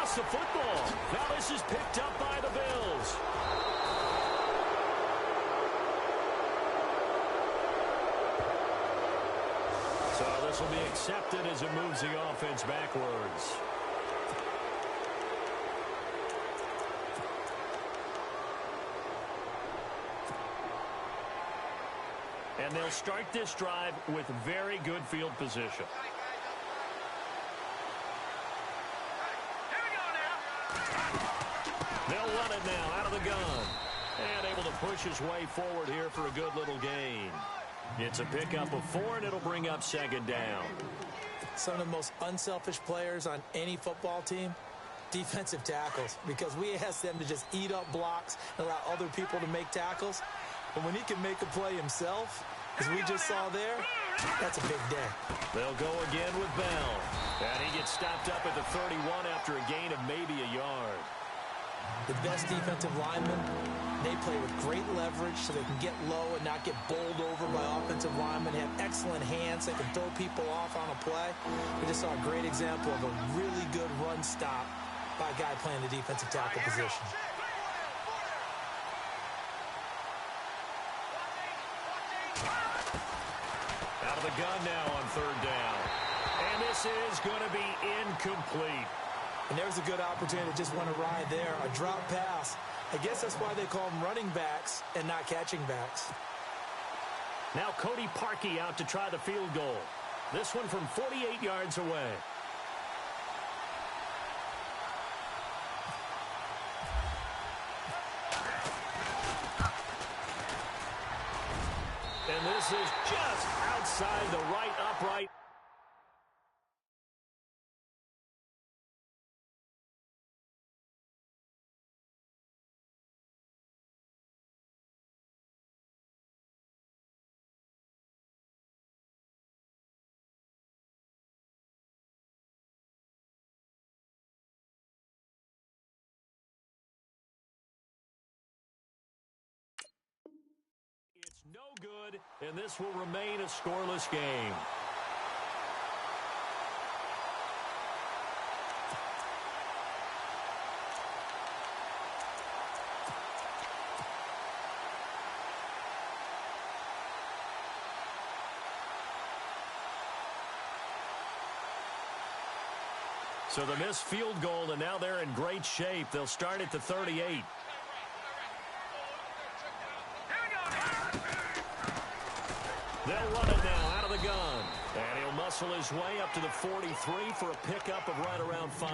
lost the football. Now this is picked up by the Bills. So this will be accepted as it moves the offense backwards. And they'll start this drive with very good field position. They'll run it now out of the gun. And able to push his way forward here for a good little gain. It's a pickup of 4, and it'll bring up second down. Some of the most unselfish players on any football team, defensive tackles, because we ask them to just eat up blocks and allow other people to make tackles. But when he can make a play himself, as we just saw there, that's a big day. They'll go again with Bell. And he gets stopped up at the 31 after a gain of maybe a yard. The best defensive linemen, they play with great leverage so they can get low and not get bowled over by offensive linemen. They have excellent hands. They can throw people off on a play. We just saw a great example of a really good run stop by a guy playing the defensive tackle position. Out of the gun now on third down. And this is going to be incomplete. And there's a good opportunity that just went awry there. A drop pass. I guess that's why they call them running backs and not catching backs. Now Cody Parkey out to try the field goal. This one from 48 yards away. And this is just outside the right upright. It's no good, and this will remain a scoreless game. So the missed field goal, and now they're in great shape. They'll start at the 38. They'll run it now out of the gun. And he'll muscle his way up to the 43 for a pickup of right around 5.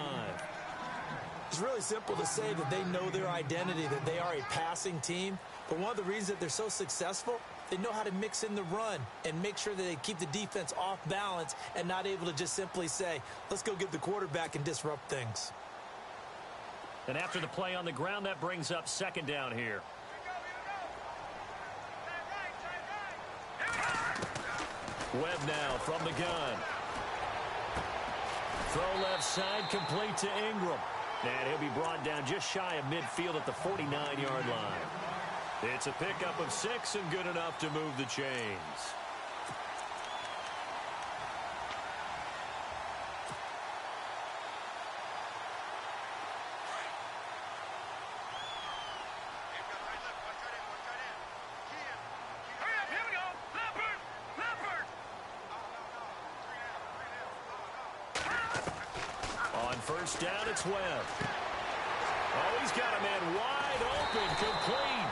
It's really simple to say that they know their identity, that they are a passing team. But one of the reasons that they're so successful, they know how to mix in the run and make sure that they keep the defense off balance and not able to just simply say, let's go get the quarterback and disrupt things. And after the play on the ground, that brings up second down here. Webb now from the gun. Throw left side, complete to Ingram. And he'll be brought down just shy of midfield at the 49-yard line. It's a pickup of 6 and good enough to move the chains. First down, it's Webb. Oh, he's got a man wide open, complete.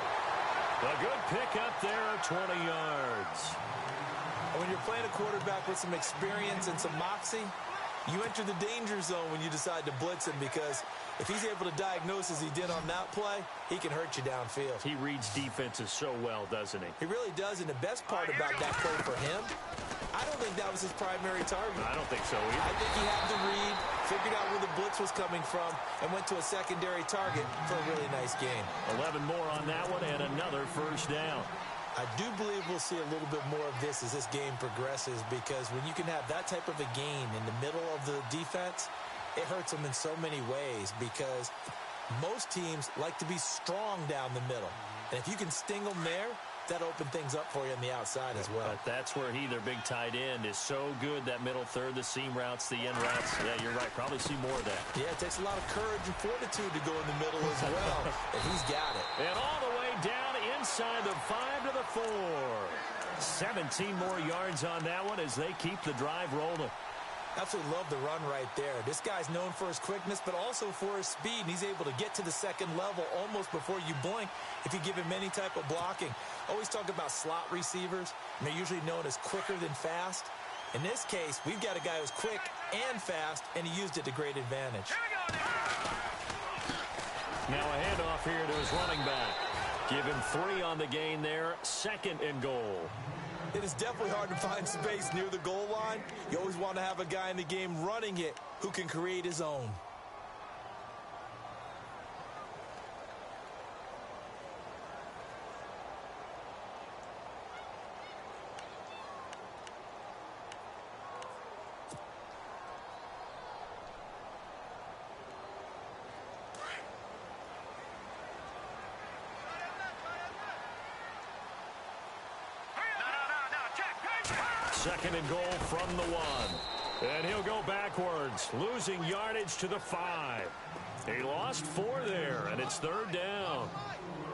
A good pickup there, 20 yards. When you're playing a quarterback with some experience and some moxie, you enter the danger zone when you decide to blitz him, because if he's able to diagnose as he did on that play, he can hurt you downfield. He reads defenses so well, doesn't he? He really does, and the best part about that play for him, I don't think that was his primary target. I don't think so either. I think he had the read, figured out where the blitz was coming from, and went to a secondary target for a really nice gain. 11 more on that one, and another first down. I do believe we'll see a little bit more of this as this game progresses, because when you can have that type of a gain in the middle of the defense, it hurts them in so many ways, because most teams like to be strong down the middle. And if you can sting them there, that opened things up for you on the outside as well. But that's where their big tight end, is so good, that middle third, the seam routes, the end routes. Yeah, you're right. Probably see more of that. Yeah, it takes a lot of courage and fortitude to go in the middle as well. And he's got it. And all the way down inside the 5 to the 4. 17 more yards on that one as they keep the drive rolling. Absolutely love the run right there. This guy's known for his quickness, but also for his speed. And he's able to get to the second level almost before you blink if you give him any type of blocking. Always talk about slot receivers, and they're usually known as quicker than fast. In this case, we've got a guy who's quick and fast, and he used it to great advantage. Now a handoff here to his running back. Give him 3 on the gain there. 2nd and goal. It is definitely hard to find space near the goal line. You always want to have a guy in the game running it who can create his own. Second and goal from the 1. And he'll go backwards, losing yardage to the 5. He lost 4 there, and it's 3rd down.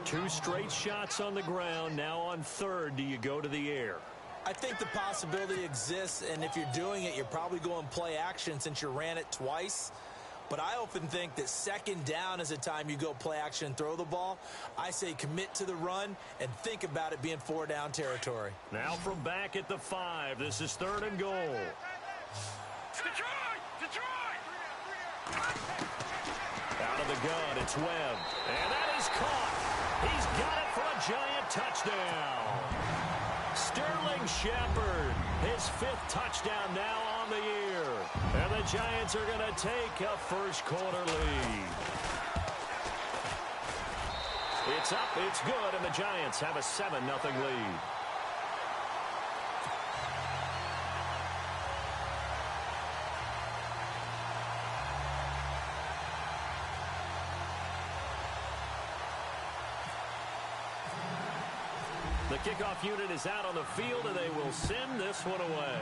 2 straight shots on the ground. Now on 3rd, do you go to the air? I think the possibility exists, and if you're doing it, you're probably going play action since you ran it twice. But I often think that 2nd down is a time you go play action and throw the ball. I say commit to the run and think about it being 4 down territory. Now from back at the 5, this is 3rd and goal. Detroit! Out of the gun, it's Webb. And that is caught. He's got it for a giant touchdown. Sterling Shepard, his 5th touchdown now on the year. And the Giants are going to take a first-quarter lead. It's up, it's good, and the Giants have a 7-0 lead. The kickoff unit is out on the field, and they will send this one away.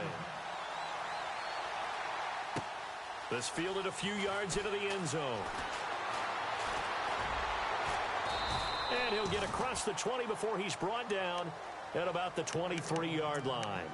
This fielded a few yards into the end zone. And he'll get across the 20 before he's brought down at about the 23-yard line.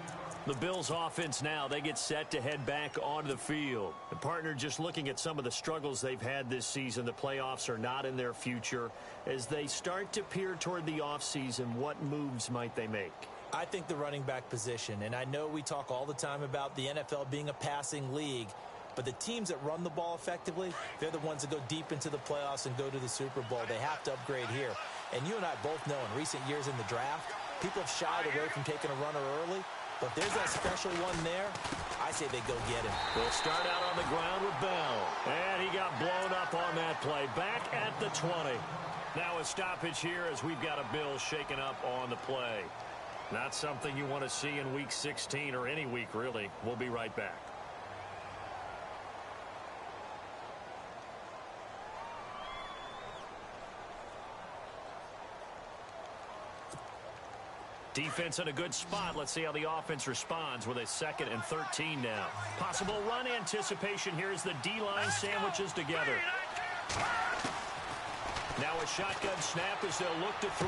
The Bills offense now, they get set to head back onto the field. The partner, just looking at some of the struggles they've had this season, the playoffs are not in their future. As they start to peer toward the offseason, what moves might they make? I think the running back position, and I know we talk all the time about the NFL being a passing league, but the teams that run the ball effectively, they're the ones that go deep into the playoffs and go to the Super Bowl. They have to upgrade here. And you and I both know in recent years in the draft, people have shied away from taking a runner early. But if there's that special one there, I say they go get him. They'll start out on the ground with Bell. And he got blown up on that play. Back at the 20. Now a stoppage here as we've got a Bill shaken up on the play. Not something you want to see in Week 16 or any week, really. We'll be right back. Defense in a good spot. Let's see how the offense responds with a 2nd and 13 now. Possible run anticipation here as the D-line sandwiches together. Now a shotgun snap as they'll look to throw.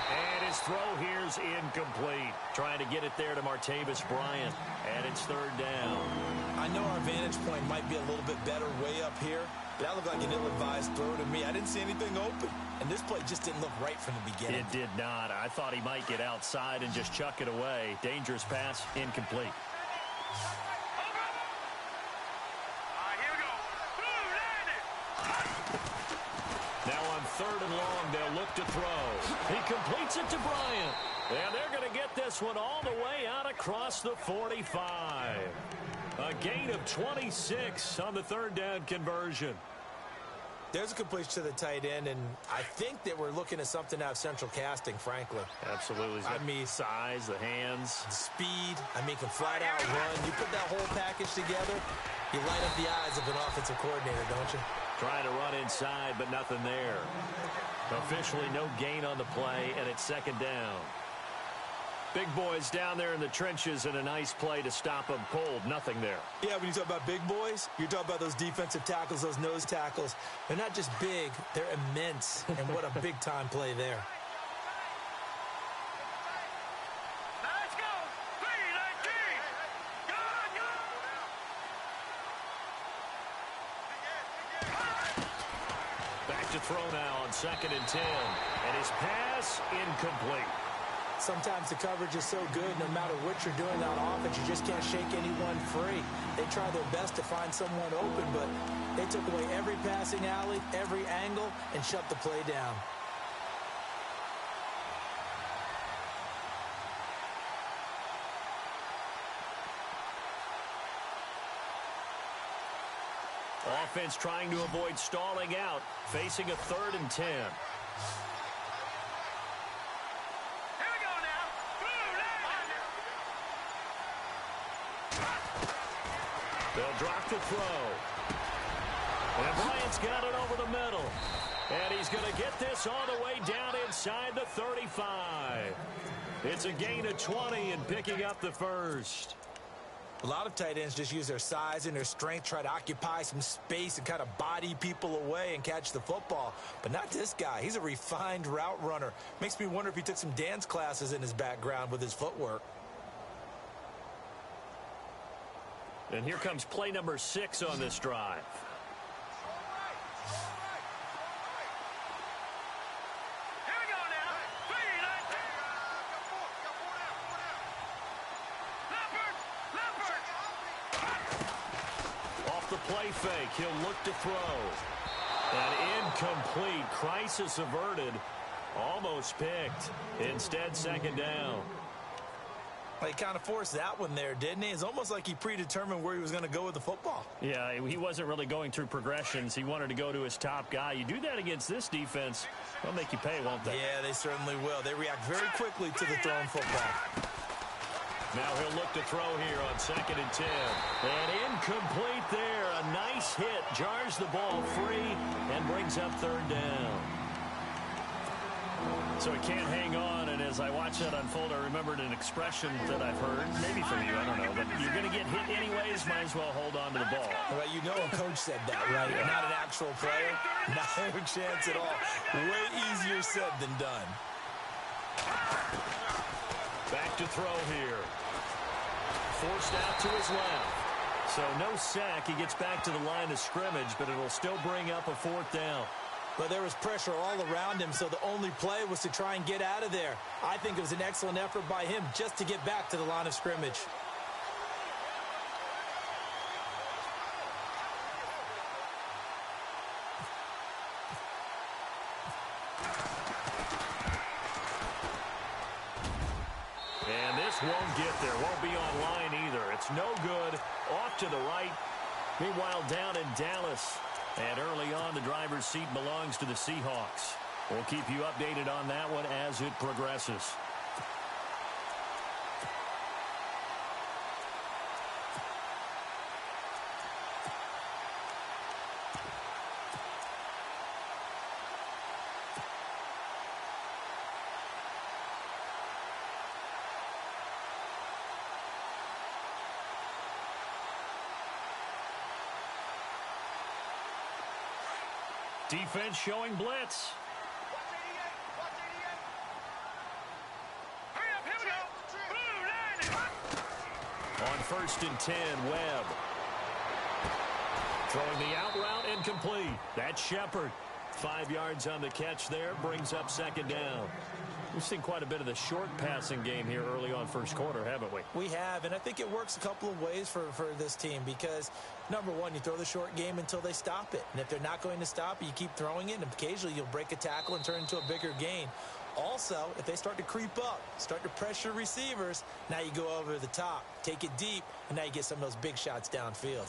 And his throw here's incomplete. Trying to get it there to Martavis Bryant. And it's 3rd down. I know our vantage point might be a little bit better way up here, but that looked like an ill-advised throw to me. I didn't see anything open. And this play just didn't look right from the beginning. It did not. I thought he might get outside and just chuck it away. Dangerous pass, incomplete. Now on 3rd and long, they'll look to throw. He completes it to Bryant. And they're going to get this one all the way out across the 45. A gain of 26 on the 3rd down conversion. There's a completion to the tight end, and I think that we're looking at something out of central casting, frankly. Absolutely. I mean, size, the hands. Speed. I mean, can flat out run. You put that whole package together, you light up the eyes of an offensive coordinator, don't you? Trying to run inside, but nothing there. Officially no gain on the play, and it's second down. Big boys down there in the trenches, and a nice play to stop them cold. Nothing there. Yeah, when you talk about big boys, you're talking about those defensive tackles, those nose tackles. They're not just big, they're immense. And what a big-time play there. Let's go. 3-19. Go. Back to throw now on 2nd and 10. And his pass incomplete. Sometimes the coverage is so good, no matter what you're doing on offense, you just can't shake anyone free. They try their best to find someone open, but they took away every passing alley, every angle, and shut the play down. Offense trying to avoid stalling out, facing a 3rd and 10. They'll drop the throw. And Bryant's got it over the middle. And he's going to get this all the way down inside the 35. It's a gain of 20 and picking up the first. A lot of tight ends just use their size and their strength, try to occupy some space and kind of body people away and catch the football. But not this guy. He's a refined route runner. Makes me wonder if he took some dance classes in his background with his footwork. And here comes play number 6 on this drive. Here we go now. 3-19. Leopard. Off the play fake, he'll look to throw. And incomplete. Crisis averted. Almost picked. Instead, 2nd down. He kind of forced that one there, didn't he? It's almost like he predetermined where he was going to go with the football. Yeah, he wasn't really going through progressions. He wanted to go to his top guy. You do that against this defense, they'll make you pay, won't they? Yeah, they certainly will. They react very quickly to the thrown football. Now he'll look to throw here on 2nd and 10. And incomplete there. A nice hit. Jars the ball free and brings up 3rd down. So he can't hang on, and as I watch that unfold, I remembered an expression that I've heard, maybe from you, I don't know, but you're going to get hit anyways, might as well hold on to the ball. Well, you know a coach said that, right? Yeah. Not an actual player. Not a chance at all. Way easier said than done. Back to throw here. Forced out to his left. So no sack. He gets back to the line of scrimmage, but it'll still bring up a 4th down. But there was pressure all around him, so the only play was to try and get out of there. I think it was an excellent effort by him just to get back to the line of scrimmage. And this won't get there. Won't be online either. It's no good. Off to the right. Meanwhile, down in Dallas. And early on, the driver's seat belongs to the Seahawks. We'll keep you updated on that one as it progresses. Defense showing blitz. Hurry up, here we go. Blue line. On 1st and 10, Webb. Throwing the out route incomplete. That's Shepard. 5 yards on the catch there. Brings up 2nd down. We've seen quite a bit of the short passing game here early on 1st quarter, haven't we? We have, and I think it works a couple of ways for this team because, number one, you throw the short game until they stop it. And if they're not going to stop it, you keep throwing it, and occasionally you'll break a tackle and turn it into a bigger gain. Also, if they start to creep up, start to pressure receivers, now you go over the top, take it deep, and now you get some of those big shots downfield.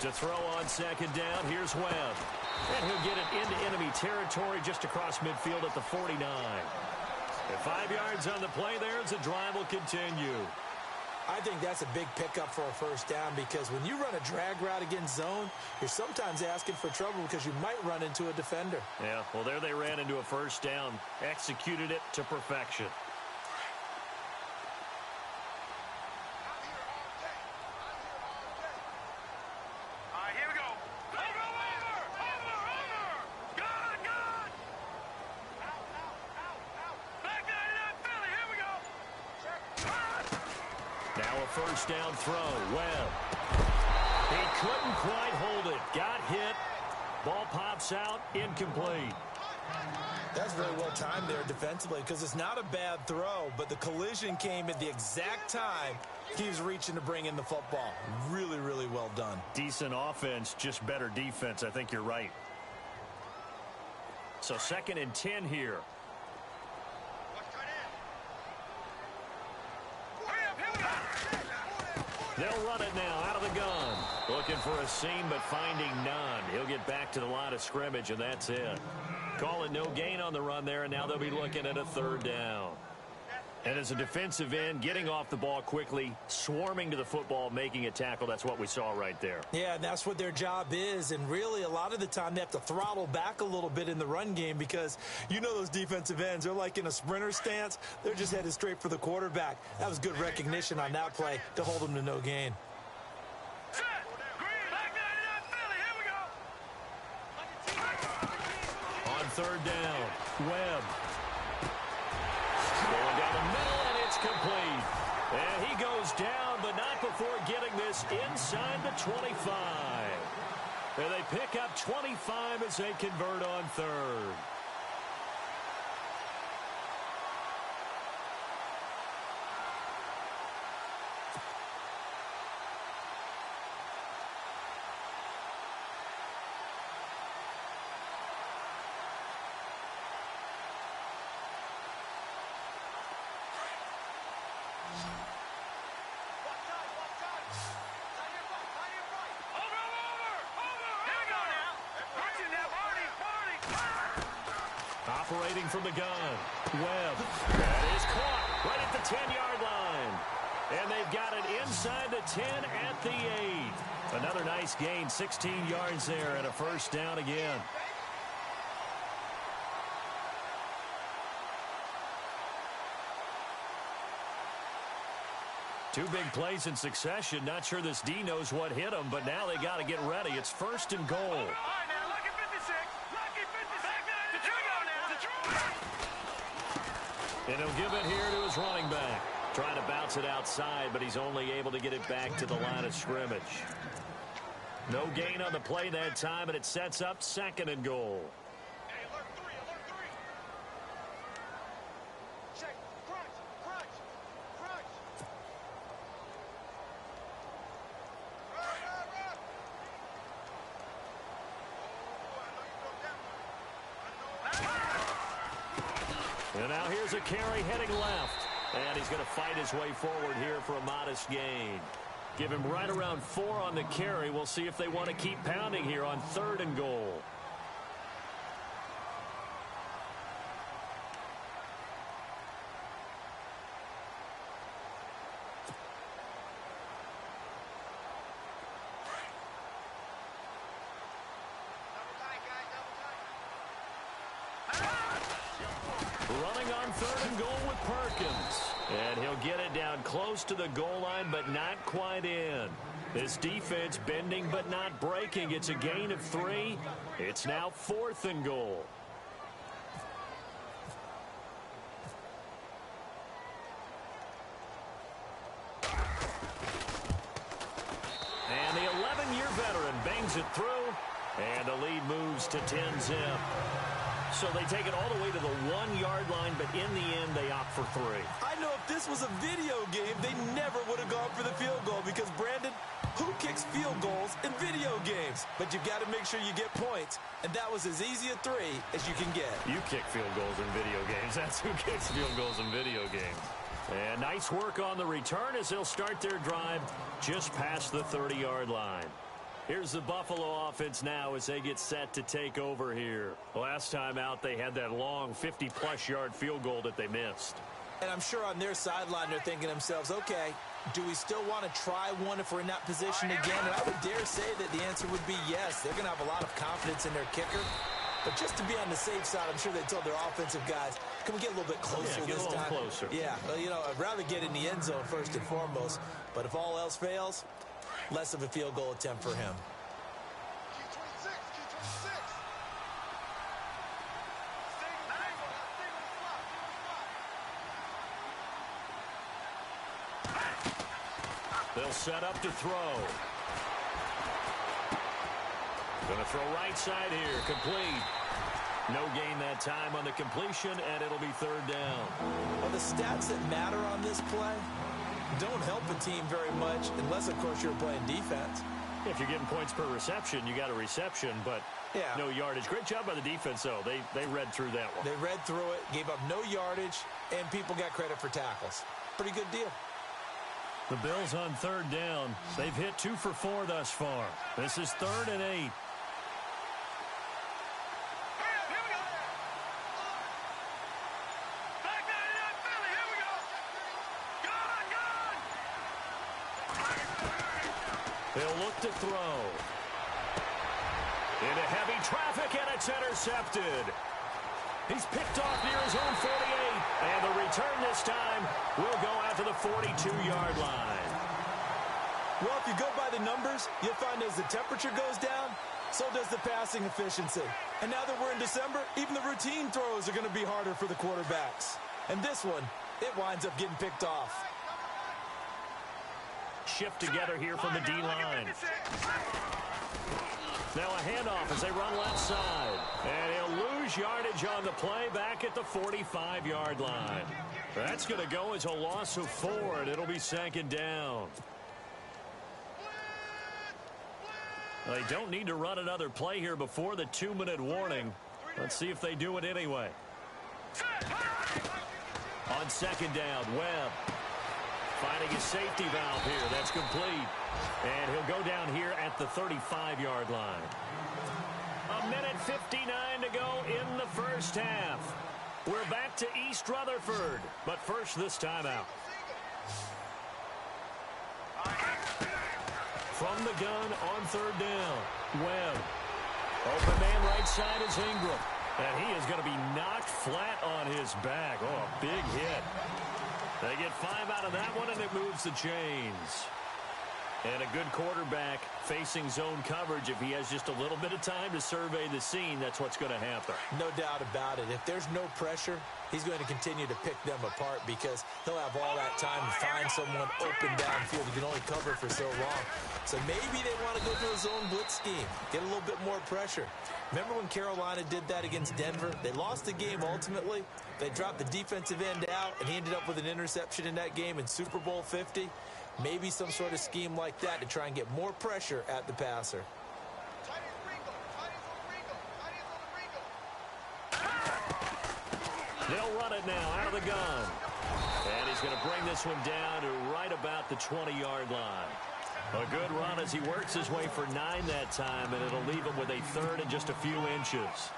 To throw on second down, here's Webb. And he'll get it into enemy territory just across midfield at the 49. And 5 yards on the play there as the drive will continue. I think that's a big pickup for a first down because when you run a drag route against zone, you're sometimes asking for trouble because you might run into a defender. Yeah, well, there they ran into a first down, executed it to perfection. First down throw, Webb. He couldn't quite hold it. Got hit. Ball pops out, incomplete. That's very well timed there defensively because it's not a bad throw, but the collision came at the exact time he was reaching to bring in the football. Really, really well done. Decent offense, just better defense. I think you're right. So 2nd and 10 here. They'll run it now out of the gun. Looking for a seam, but finding none. He'll get back to the line of scrimmage, and that's it. Calling no gain on the run there, and now they'll be looking at a 3rd down. And as a defensive end, getting off the ball quickly, swarming to the football, making a tackle, that's what we saw right there. Yeah, and that's what their job is. And really, a lot of the time, they have to throttle back a little bit in the run game because you know those defensive ends, they're like in a sprinter stance. They're just headed straight for the quarterback. That was good recognition on that play to hold them to no gain. On 3rd down, Webb. Going down the middle, and it's complete. And he goes down, but not before getting this inside the 25. And they pick up 25 as they convert on 3rd. Operating from the gun, Webb. That is caught right at the 10-yard line. And they've got it inside the 10 at the 8. Another nice gain, 16 yards there, and a first down again. Two big plays in succession. Not sure this D knows what hit him, but now they got to get ready. It's 1st and goal. And he'll give it here to his running back. Trying to bounce it outside, but he's only able to get it back to the line of scrimmage. No gain on the play that time, and it sets up 2nd and goal. And now here's a carry heading left. And he's going to fight his way forward here for a modest gain. Give him right around 4 on the carry. We'll see if they want to keep pounding here on 3rd and goal. Running on 3rd and goal with Perkins. And he'll get it down close to the goal line, but not quite in. This defense bending but not breaking. It's a gain of 3. It's now 4th and goal. And the 11-year veteran bangs it through. And the lead moves to 10-zip. So they take it all the way to the 1-yard line, but in the end, they opt for 3. I know if this was a video game, they never would have gone for the field goal because, Brandon, who kicks field goals in video games? But you've got to make sure you get points, and that was as easy a 3 as you can get. You kick field goals in video games. That's who kicks field goals in video games. And nice work on the return as they'll start their drive just past the 30-yard line. Here's the Buffalo offense now as they get set to take over here. Last time out, they had that long 50-plus yard field goal that they missed. And I'm sure on their sideline they're thinking to themselves, okay, do we still want to try one if we're in that position again? And I would dare say that the answer would be yes. They're going to have a lot of confidence in their kicker. But just to be on the safe side, I'm sure they told their offensive guys, can we get a little bit closer this time? Closer. Yeah, well, you know, I'd rather get in the end zone first and foremost. But if all else fails, less of a field goal attempt for him. They'll set up to throw. Going to throw right side here. Complete. No gain that time on the completion, and it'll be third down. Well, the stats that matter on this play don't help a team very much unless, of course, you're playing defense. If you're getting points per reception, you got a reception, but no yardage. Great job by the defense, though. They read through that one. They read through it, gave up no yardage, and people got credit for tackles. Pretty good deal. The Bills on third down. They've hit 2 for 4 thus far. This is 3rd and 8. They'll look to throw. Into heavy traffic, and it's intercepted. He's picked off near his own 48. And the return this time will go out to the 42-yard line. Well, if you go by the numbers, you'll find as the temperature goes down, so does the passing efficiency. And now that we're in December, even the routine throws are going to be harder for the quarterbacks. And this one, it winds up getting picked off. Shift together here from the D-line. Now a handoff as they run left side. And he'll lose yardage on the play back at the 45-yard line. That's going to go as a loss of 4, and it'll be 2nd down. They don't need to run another play here before the 2-minute warning. Let's see if they do it anyway. On 2nd down, Webb finding his safety valve here. That's complete. And he'll go down here at the 35-yard line. 1:59 to go in the first half. We're back to East Rutherford, but first this time out. From the gun on 3rd down, Webb. Open man right side is Ingram. And he is going to be knocked flat on his back. Oh, a big hit. They get 5 out of that one, and it moves the chains. And a good quarterback facing zone coverage. If he has just a little bit of time to survey the scene, that's what's going to happen. No doubt about it. If there's no pressure, he's going to continue to pick them apart because he'll have all that time to find someone open downfield. He can only cover for so long. So maybe they want to go to a zone blitz scheme, get a little bit more pressure. Remember when Carolina did that against Denver? They lost the game ultimately. They dropped the defensive end out, and he ended up with an interception in that game in Super Bowl 50. Maybe some sort of scheme like that to try and get more pressure at the passer. They'll run it now out of the gun. And he's going to bring this one down to right about the 20-yard line. A good run as he works his way for 9 that time, and it'll leave him with a 3rd and just a few inches.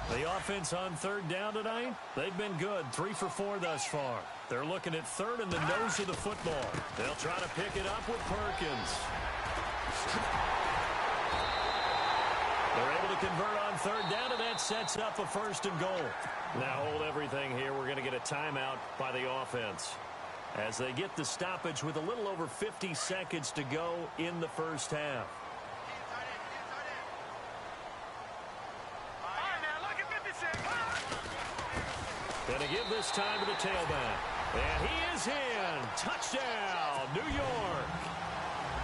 The offense on 3rd down tonight, they've been good. 3 for 4 thus far. They're looking at 3rd and the nose of the football. They'll try to pick it up with Perkins. They're able to convert on 3rd down, and that sets up a 1st and goal. Now hold everything here. We're going to get a timeout by the offense as they get the stoppage with a little over 50 seconds to go in the first half. Going to give this time to the tailback. And he is in. Touchdown, New York.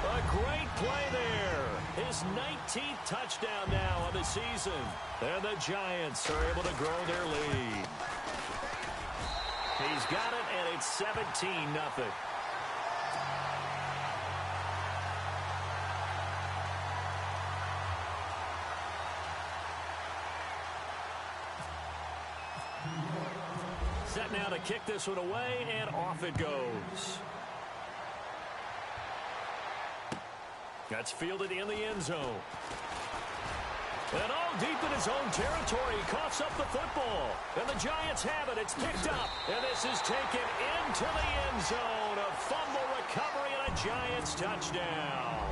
A great play there. His 19th touchdown now of the season. And the Giants are able to grow their lead. He's got it, and it's 17-0. Set now to kick this one away, and off it goes. That's fielded in the end zone. And all deep in his own territory, he coughs up the football. And the Giants have it. It's picked up. And this is taken into the end zone. A fumble recovery and a Giants touchdown.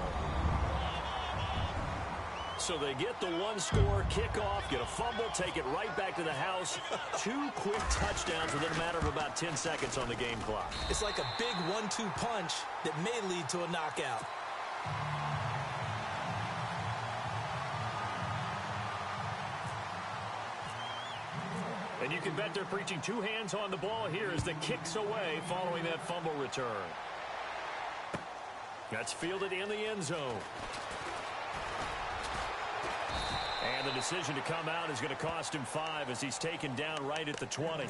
So they get the one-score kickoff, get a fumble, take it right back to the house. 2 quick touchdowns within a matter of about 10 seconds on the game clock. It's like a big 1-2 punch that may lead to a knockout. And you can bet they're preaching 2 hands on the ball here as the kick's away following that fumble return. That's fielded in the end zone. And the decision to come out is going to cost him 5 as he's taken down right at the 20.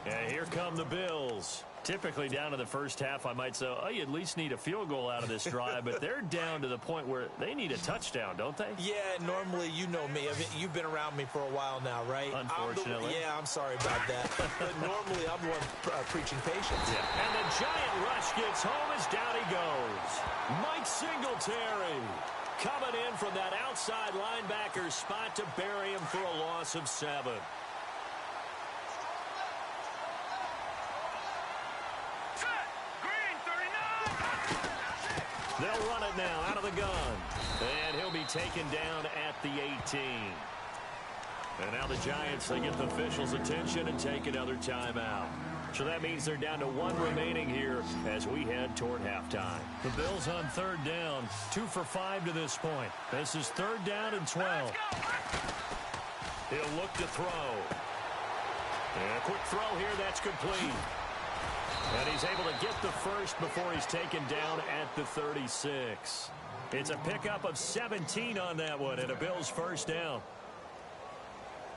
And here come the Bills. Typically down to the first half, I might say, oh, you at least need a field goal out of this drive, but they're down to the point where they need a touchdown, don't they? Yeah, normally, you know me. I mean, you've been around me for a while now, right? Unfortunately. I'm sorry about that. But normally, I'm the one preaching patience. Yeah. And the giant rush gets home as down he goes. Mike Singletary coming in from that outside linebacker spot to bury him for a loss of 7. They'll run it now out of the gun. And he'll be taken down at the 18. And now the Giants, they get the officials' attention and take another timeout. So that means they're down to 1 remaining here as we head toward halftime. The Bills on 3rd down, 2 for 5 to this point. This is 3rd down and 12. He'll look to throw. And a quick throw here, that's complete. And he's able to get the first before he's taken down at the 36. It's a pickup of 17 on that one and a Bills first down.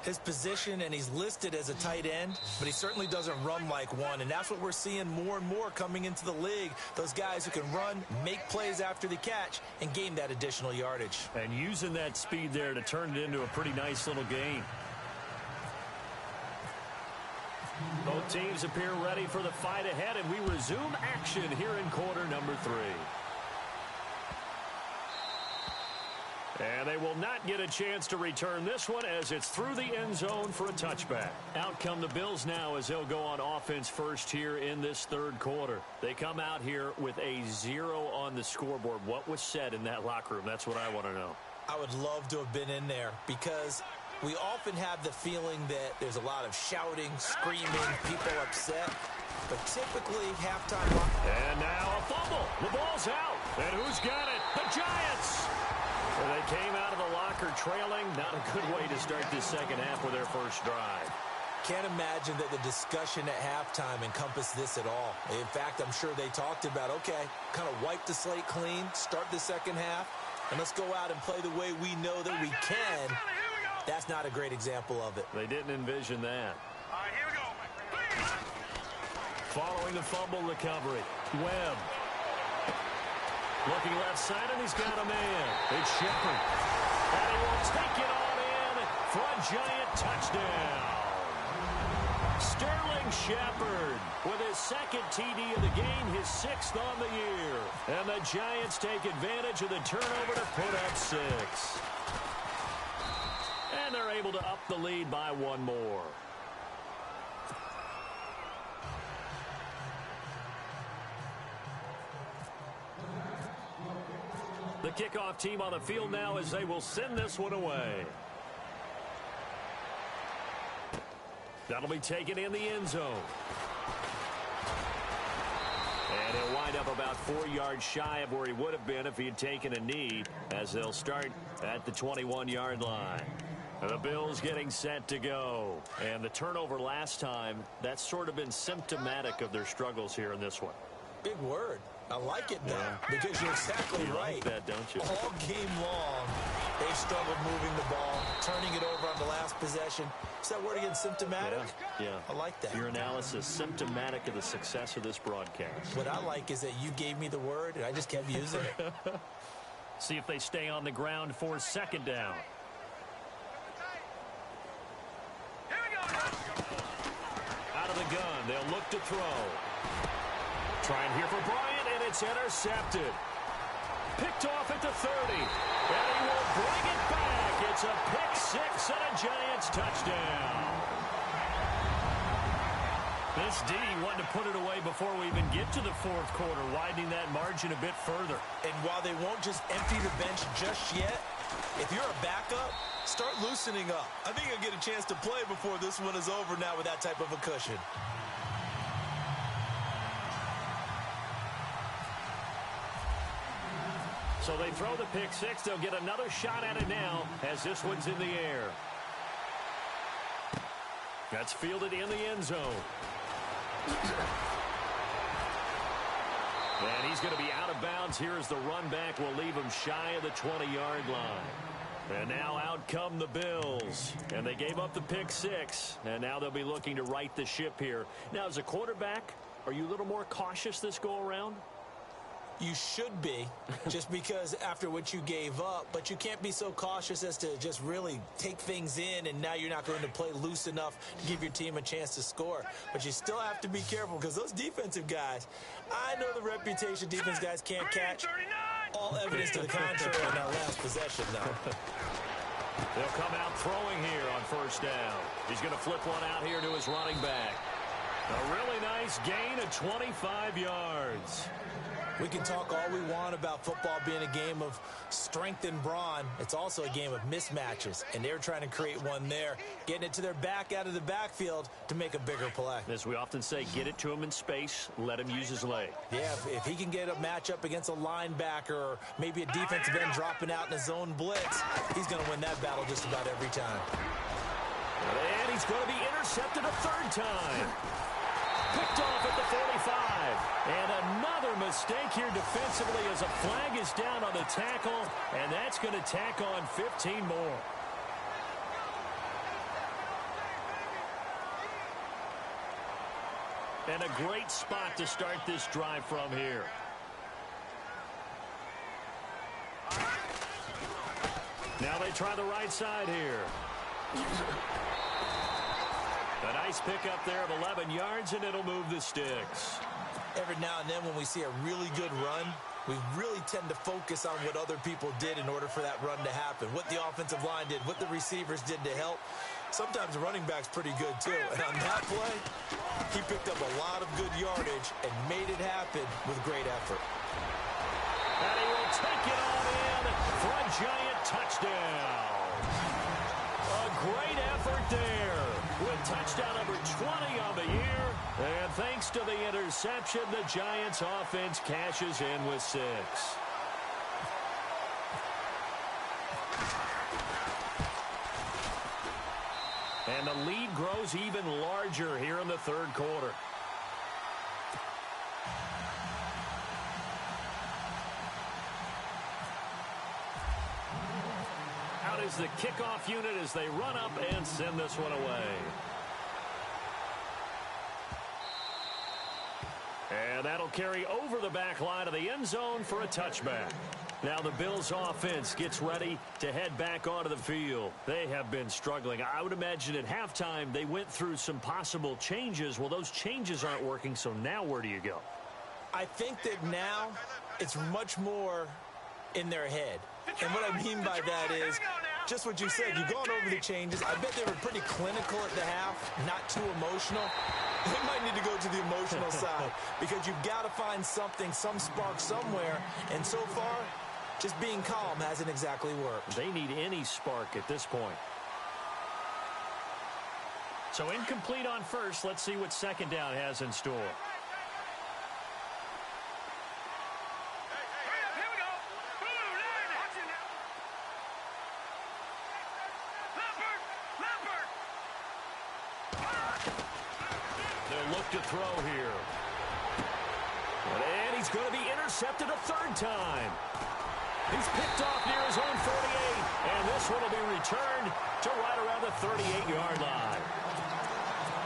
His position, and he's listed as a tight end, but he certainly doesn't run like one, and that's what we're seeing more and more coming into the league. Those guys who can run, make plays after the catch, and gain that additional yardage. And using that speed there to turn it into a pretty nice little game. Both teams appear ready for the fight ahead, and we resume action here in quarter number 3. And they will not get a chance to return this one as it's through the end zone for a touchback. Out come the Bills now as they'll go on offense first here in this 3rd quarter. They come out here with a 0 on the scoreboard. What was said in that locker room? That's what I want to know. I would love to have been in there because we often have the feeling that there's a lot of shouting, screaming, people upset. But typically, halftime... And now a fumble. The ball's out. And who's got it? The Giants! Well, they came out of the locker trailing. Not a good way to start this second half with their first drive. Can't imagine that the discussion at halftime encompassed this at all. In fact, I'm sure they talked about, okay, kind of wipe the slate clean, start the second half, and let's go out and play the way we know that we can. That's not a great example of it. They didn't envision that. All right, here we go. Following the fumble recovery, Webb. Looking left side, and he's got a man. It's Shepard. And he will take it on in for a Giant touchdown. Sterling Shepard with his 2nd TD of the game, his 6th on the year. And the Giants take advantage of the turnover to put up 6. And they're able to up the lead by 1 more. The kickoff team on the field now as they will send this one away. That'll be taken in the end zone. And he'll wind up about 4 yards shy of where he would have been if he had taken a knee as they'll start at the 21-yard line. The Bills getting set to go. And the turnover last time, that's sort of been symptomatic of their struggles here in this one. Big word. I like it, though, because you're exactly right. Like that, don't you? All game long, they've struggled moving the ball, turning it over on the last possession. Is that word again, symptomatic? Yeah. I like that. Your analysis, symptomatic of the success of this broadcast. What I like is that you gave me the word, and I just kept using it. See if they stay on the ground for 2nd down. Here we go. Out of the gun, they'll look to throw. Trying here for Bryant, and it's intercepted. picked off at the 30. And he will bring it back. It's a pick six and a Giants touchdown. This D wanted to put it away before we even get to the fourth quarter, widening that margin a bit further. And while they won't just empty the bench just yet, if you're a backup, start loosening up. I think you'll get a chance to play before this one is over now with that type of a cushion. So they throw the pick six. They'll get another shot at it now as this one's in the air. That's fielded in the end zone. And he's going to be out of bounds here as the run back will leave him shy of the 20-yard line. And now out come the Bills. And they gave up the pick six. And now they'll be looking to right the ship here. Now, as a quarterback, are you a little more cautious this go-around? You should be, just because after what you gave up, but you can't be so cautious as to just really take things in, and now you're not going to play loose enough to give your team a chance to score. But you still have to be careful because those defensive guys, I know the reputation defense guys can't catch. All evidence to the contrary on that last possession, though. They'll come out throwing here on first down. He's going to flip one out here to his running back. A really nice gain of 25 yards. We can talk all we want about football being a game of strength and brawn. It's also a game of mismatches, and they're trying to create one there, getting it to their back out of the backfield to make a bigger play. As we often say, get it to him in space, let him use his leg. Yeah, if he can get a matchup against a linebacker or maybe a defensive end dropping out in a zone blitz, he's going to win that battle just about every time. And he's going to be intercepted a third time. Picked off at the 45. And another mistake here defensively as a flag is down on the tackle, and that's going to tack on 15 more. And a great spot to start this drive from here. Now they try the right side here. A nice pickup there of 11 yards, and it'll move the sticks. Every now and then when we see a really good run, we really tend to focus on what other people did in order for that run to happen, what the offensive line did, what the receivers did to help. Sometimes the running back's pretty good, too. And on that play, he picked up a lot of good yardage and made it happen with great effort. And he will take it on in for a Giant touchdown. A great effort there with touchdown number 20 on the year. And thanks to the interception, the Giants offense cashes in with 6. And the lead grows even larger here in the third quarter. Out is the kickoff unit as they run up and send this one away. And that'll carry over the back line of the end zone for a touchback. Now the Bills offense gets ready to head back onto the field. They have been struggling. I would imagine at halftime they went through some possible changes. Well, those changes aren't working, so now where do you go? I think that now it's much more in their head. And what I mean by that is just what you said. You've gone over the changes. I bet they were pretty clinical at the half, not too emotional. They might need to go to the emotional side because you've got to find something, some spark somewhere. And so far, just being calm hasn't exactly worked. They need any spark at this point. So incomplete on first. Let's see what second down has in store. They'll look to throw here. And he's going to be intercepted a third time. He's picked off near his own 48, and this one will be returned to right around the 38-yard line.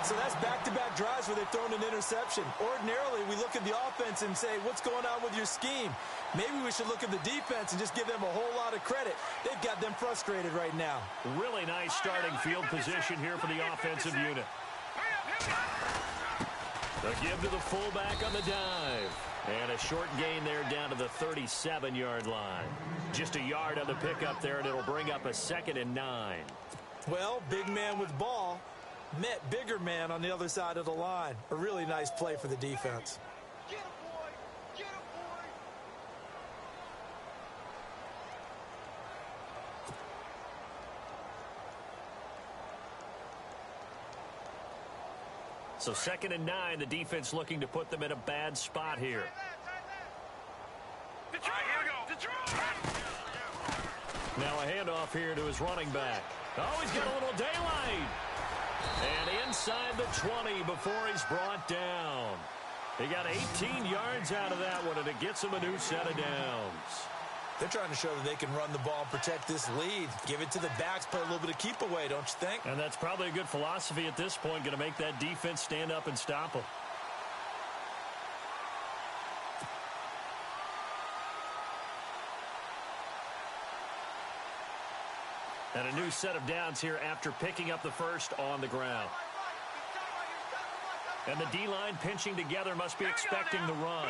So that's back-to-back drives where they've thrown an interception. Ordinarily, we look at the offense and say, what's going on with your scheme? Maybe we should look at the defense and just give them a whole lot of credit. They've got them frustrated right now. Really nice starting field position here for the offensive unit. A give to the fullback on the dive. And a short gain there down to the 37-yard line. Just a yard on the pickup there, and it'll bring up a 2nd and 9. Well, big man with ball met bigger man on the other side of the line. A really nice play for the defense. Get him, boy! Get him, boy! So 2nd and 9, the defense looking to put them in a bad spot here. Now a handoff here to his running back. Oh, he's got a little daylight. And inside the 20 before he's brought down. He got 18 yards out of that one, and it gets him a new set of downs. They're trying to show that they can run the ball and protect this lead. Give it to the backs, play a little bit of keep away, don't you think? And that's probably a good philosophy at this point, going to make that defense stand up and stop them. And a new set of downs here after picking up the first on the ground. And the D-line pinching together, must be expecting the run.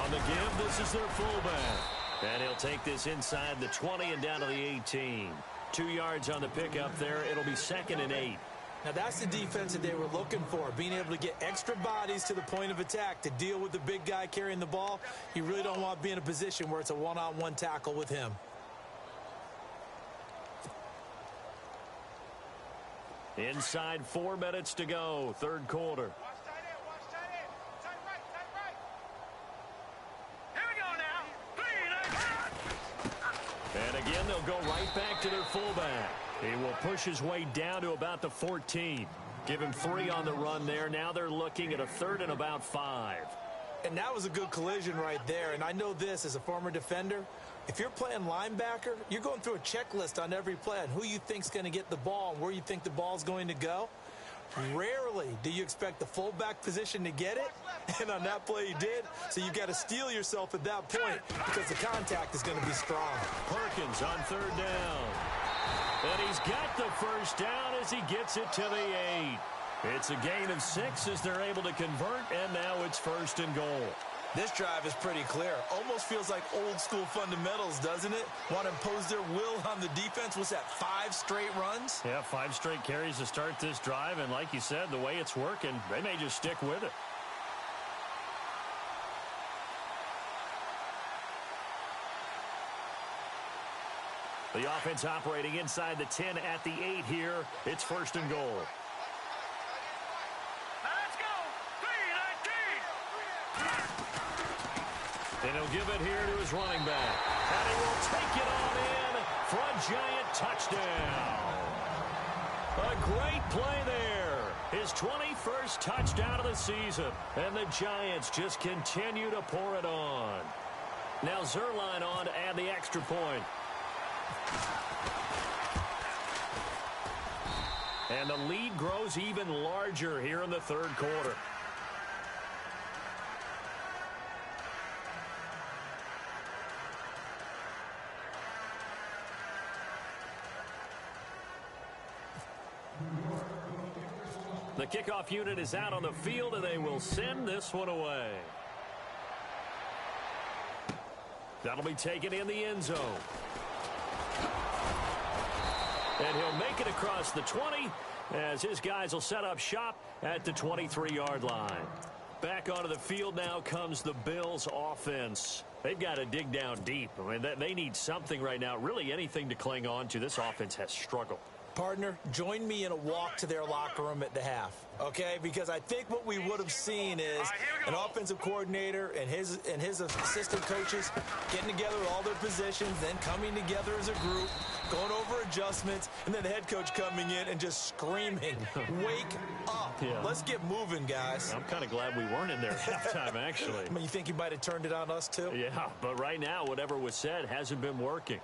On the give, this is their fullback. And he'll take this inside the 20 and down to the 18. 2 yards on the pickup there. It'll be 2nd and 8. Now that's the defense that they were looking for, being able to get extra bodies to the point of attack to deal with the big guy carrying the ball. You really don't want to be in a position where it's a one-on-one tackle with him. Inside 4 minutes to go, third quarter. Watch tight end, watch tight end. Tight right, tight right. Here we go now. And again, they'll go right back to their fullback. He will push his way down to about the 14. Give him 3 on the run there. Now they're looking at a 3rd and about 5. And that was a good collision right there. And I know this as a former defender. If you're playing linebacker, you're going through a checklist on every play on who you think's going to get the ball and where you think the ball's going to go. Rarely do you expect the fullback position to get it. And on that play he did. So you've got to steel yourself at that point because the contact is going to be strong. Perkins on 3rd down. And he's got the first down as he gets it to the 8. It's a gain of 6 as they're able to convert, and now it's 1st and goal. This drive is pretty clear. Almost feels like old school fundamentals, doesn't it? Want to impose their will on the defense. What's that, 5 straight runs? Yeah, 5 straight carries to start this drive, and like you said, the way it's working, they may just stick with it. The offense operating inside the 10 at the 8 here. It's 1st and goal. Let's go. 3-19. And he'll give it here to his running back. And he will take it on in for a giant touchdown. A great play there. His 21st touchdown of the season. And the Giants just continue to pour it on. Now Zerline on to add the extra point. And the lead grows even larger here in the third quarter. The kickoff unit is out on the field, and they will send this one away. That'll be taken in the end zone. And he'll make it across the 20 as his guys will set up shop at the 23-yard line. Back onto the field now comes the Bills offense. They've got to dig down deep. I mean, they need something right now, really anything to cling on to. This offense has struggled. Partner, join me in a walk to their locker room at the half, okay? Because I think what we would have seen is an offensive coordinator and his assistant coaches getting together all their positions, then coming together as a group, going over adjustments, and then the head coach coming in and just screaming, wake up. Yeah. Let's get moving, guys. I'm kind of glad we weren't in there at halftime, actually. I mean, you think he might have turned it on us, too? Yeah, but right now, whatever was said hasn't been working.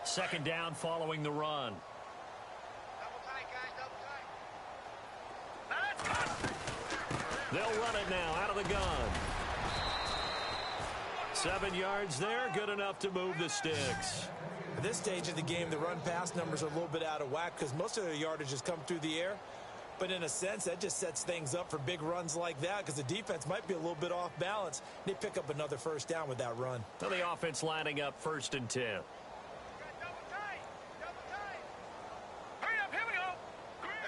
Second down following the run. Double tight, guys, double tight. They'll run it now out of the gun. 7 yards there, good enough to move the sticks. At this stage of the game, the run-pass numbers are a little bit out of whack because most of their yardage has come through the air. But in a sense, that just sets things up for big runs like that because the defense might be a little bit off balance. They pick up another first down with that run. So the offense lining up 1st and 10.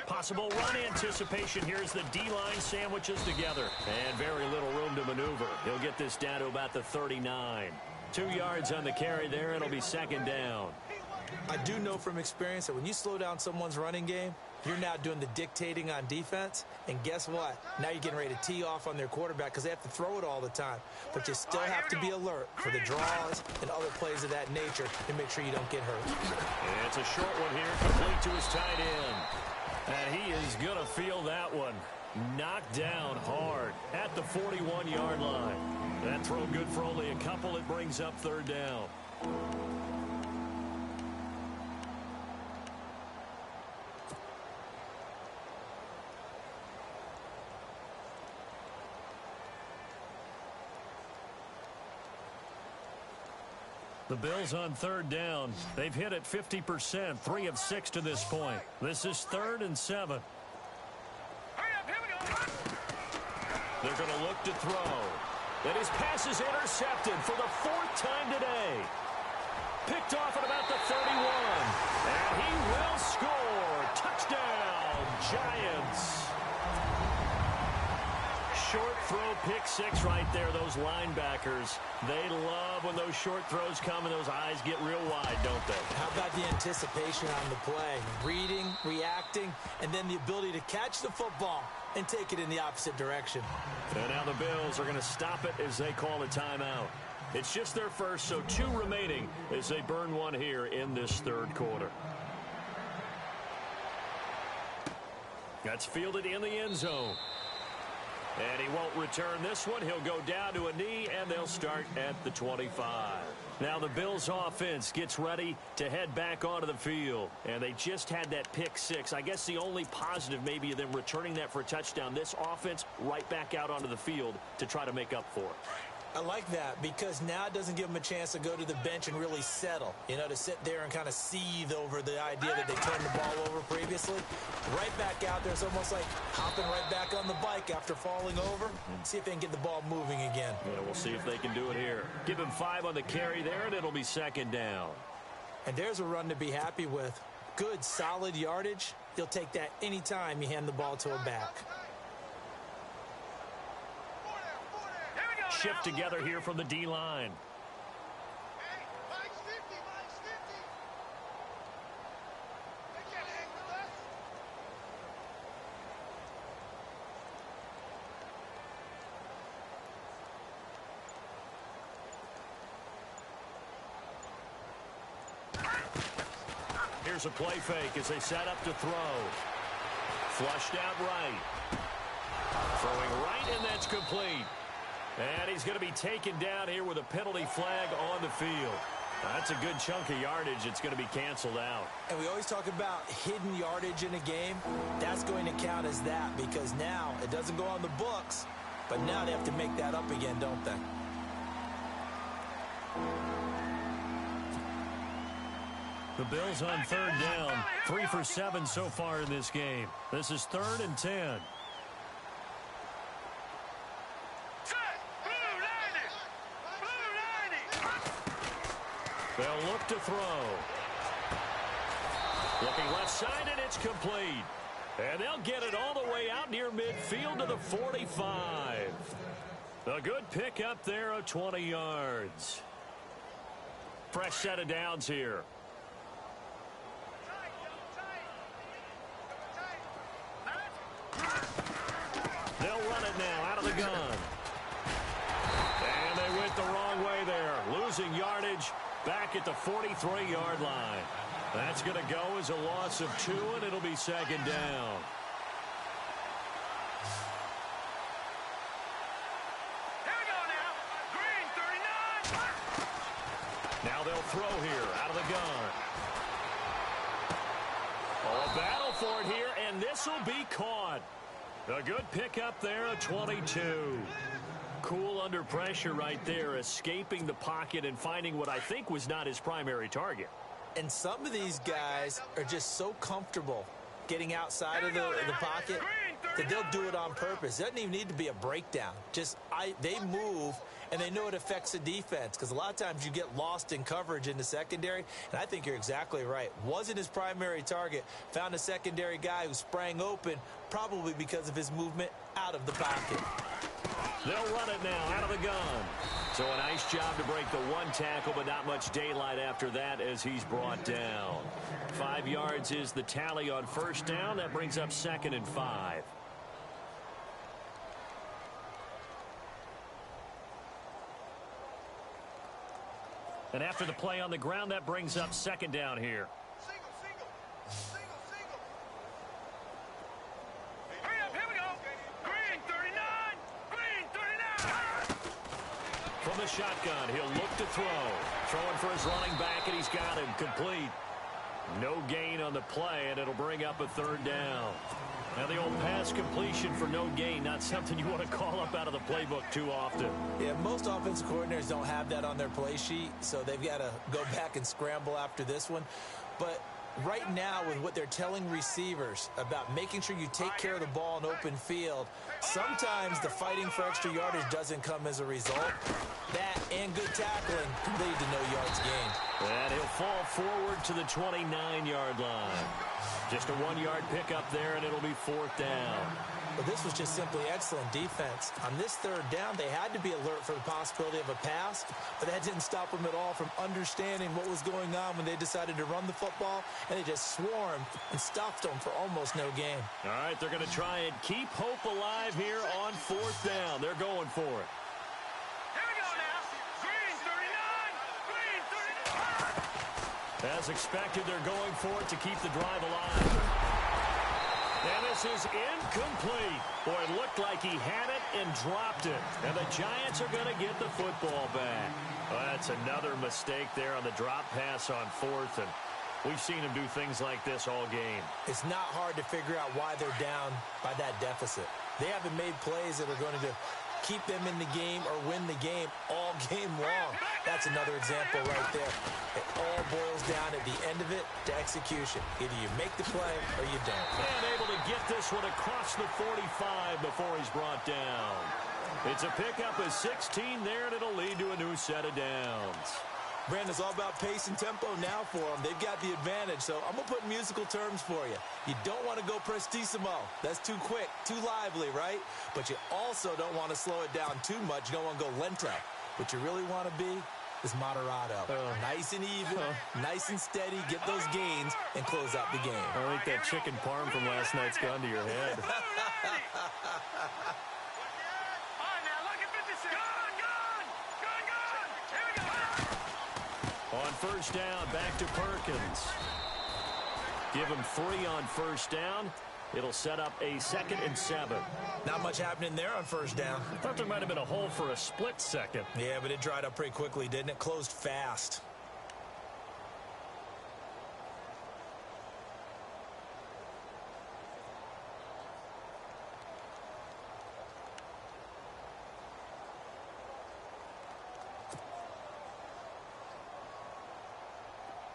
Possible run anticipation here as the D-line sandwiches together. And very little room to maneuver. He'll get this down to about the 39. 2 yards on the carry there. It'll be 2nd down. I do know from experience that when you slow down someone's running game, you're now doing the dictating on defense. And guess what? Now you're getting ready to tee off on their quarterback because they have to throw it all the time. But you still have to be alert for the draws and other plays of that nature to make sure you don't get hurt. And it's a short one here, complete to his tight end. And he is going to feel that one. Knocked down hard at the 41-yard line. That throw good for only a couple. It brings up 3rd down. The Bills on 3rd down. They've hit it 50%, 3 of 6 to this point. This is 3rd and 7. They're going to look to throw. And his pass is intercepted for the 4th time today. Picked off at about the 31. And he will score. Touchdown, Giants. Short throw, pick 6 right there. Those linebackers, they love when those short throws come and those eyes get real wide, don't they? How about the anticipation on the play? Reading, reacting, and then the ability to catch the football and take it in the opposite direction. And now the Bills are going to stop it as they call a timeout. It's just their first, so 2 remaining as they burn one here in this 3rd quarter. That's fielded in the end zone. And he won't return this one. He'll go down to a knee, and they'll start at the 25. Now the Bills offense gets ready to head back onto the field. And they just had that pick 6. I guess the only positive maybe of them returning that for a touchdown. This offense right back out onto the field to try to make up for it. I like that because now it doesn't give them a chance to go to the bench and really settle. You know, to sit there and kind of seethe over the idea that they turned the ball over previously. Right back out there. It's almost like hopping right back on the bike after falling over. See if they can get the ball moving again. Yeah, we'll see if they can do it here. Give him 5 on the carry there, and it'll be 2nd down. And there's a run to be happy with. Good, solid yardage. You'll take that anytime you hand the ball to a back. Shift together here from the D-line. Here's a play fake as they set up to throw. Flushed out right. Throwing right, and that's complete. And he's going to be taken down here with a penalty flag on the field. That's a good chunk of yardage. It's going to be canceled out. And we always talk about hidden yardage in a game. That's going to count as that because now it doesn't go on the books, but now they have to make that up again, don't they? The Bills on 3rd down. 3 for 7 so far in this game. This is 3rd and 10. They'll look to throw. Looking left side, and it's complete. And they'll get it all the way out near midfield to the 45. A good pick up there of 20 yards. Fresh set of downs here. They'll run it now out of the gun. And they went the wrong way there. Losing yardage back at the 43-yard line. That's going to go as a loss of 2, and it'll be 2nd down. Here we go now. Green, 39. Now they'll throw here out of the gun. Oh, a battle for it here, and this will be caught. A good pickup there, a 22. Cool under pressure right there, escaping the pocket and finding what I think was not his primary target. And some of these guys are just so comfortable getting outside of the pocket that they'll do it on purpose. It doesn't even need to be a breakdown. They move, and they know it affects the defense, because a lot of times you get lost in coverage in the secondary, and I think you're exactly right. Wasn't his primary target. Found a secondary guy who sprang open, probably because of his movement out of the pocket. They'll run it now out of the gun. So a nice job to break the one tackle, but not much daylight after that as he's brought down. 5 yards is the tally on first down. That brings up 2nd and 5. And after the play on the ground, that brings up 2nd down here. Hurry up, here we go. Green 39. Green 39. From the shotgun, he'll look to throw. Throwing for his running back, and he's got him complete. No gain on the play, and it'll bring up a 3rd down. Now the old pass completion for no gain, not something you want to call up out of the playbook too often. Yeah, most offensive coordinators don't have that on their play sheet, so they've got to go back and scramble after this one. But right now, with what they're telling receivers about making sure you take care of the ball in open field, sometimes the fighting for extra yardage doesn't come as a result. That and good tackling can lead to no yards gained. And he'll fall forward to the 29-yard line. Just a 1-yard pickup there, and it'll be 4th down. But this was just simply excellent defense. On this 3rd down, they had to be alert for the possibility of a pass, but that didn't stop them at all from understanding what was going on when they decided to run the football, and they just swarmed and stuffed them for almost no gain. All right, they're going to try and keep hope alive here on 4th down. They're going for it. Here we go now. Green 39. Green 39. As expected, they're going for it to keep the drive alive. And this is incomplete. Boy, it looked like he had it and dropped it. And the Giants are going to get the football back. Well, that's another mistake there on the drop pass on 4th. And we've seen him do things like this all game. It's not hard to figure out why they're down by that deficit. They haven't made plays that are going to keep them in the game or win the game all game long. That's another example right there. It all boils down at the end of it to execution. Either you make the play or you don't. And able to get this one across the 45 before he's brought down. It's a pickup of 16 there, and it'll lead to a new set of downs. Brandon, it's all about pace and tempo now for them. They've got the advantage, so I'm going to put in musical terms for you. You don't want to go prestissimo. That's too quick, too lively, right? But you also don't want to slow it down too much. You don't want to go lento. What you really want to be is moderato. Nice and even, nice and steady, get those gains, and close out the game. I think that chicken parm from last night's gone to your head. On first down, back to Perkins. Give him 3 on first down. It'll set up a 2nd and 7. Not much happening there on first down. I thought there might have been a hole for a split second. Yeah, but it dried up pretty quickly, didn't it? Closed fast.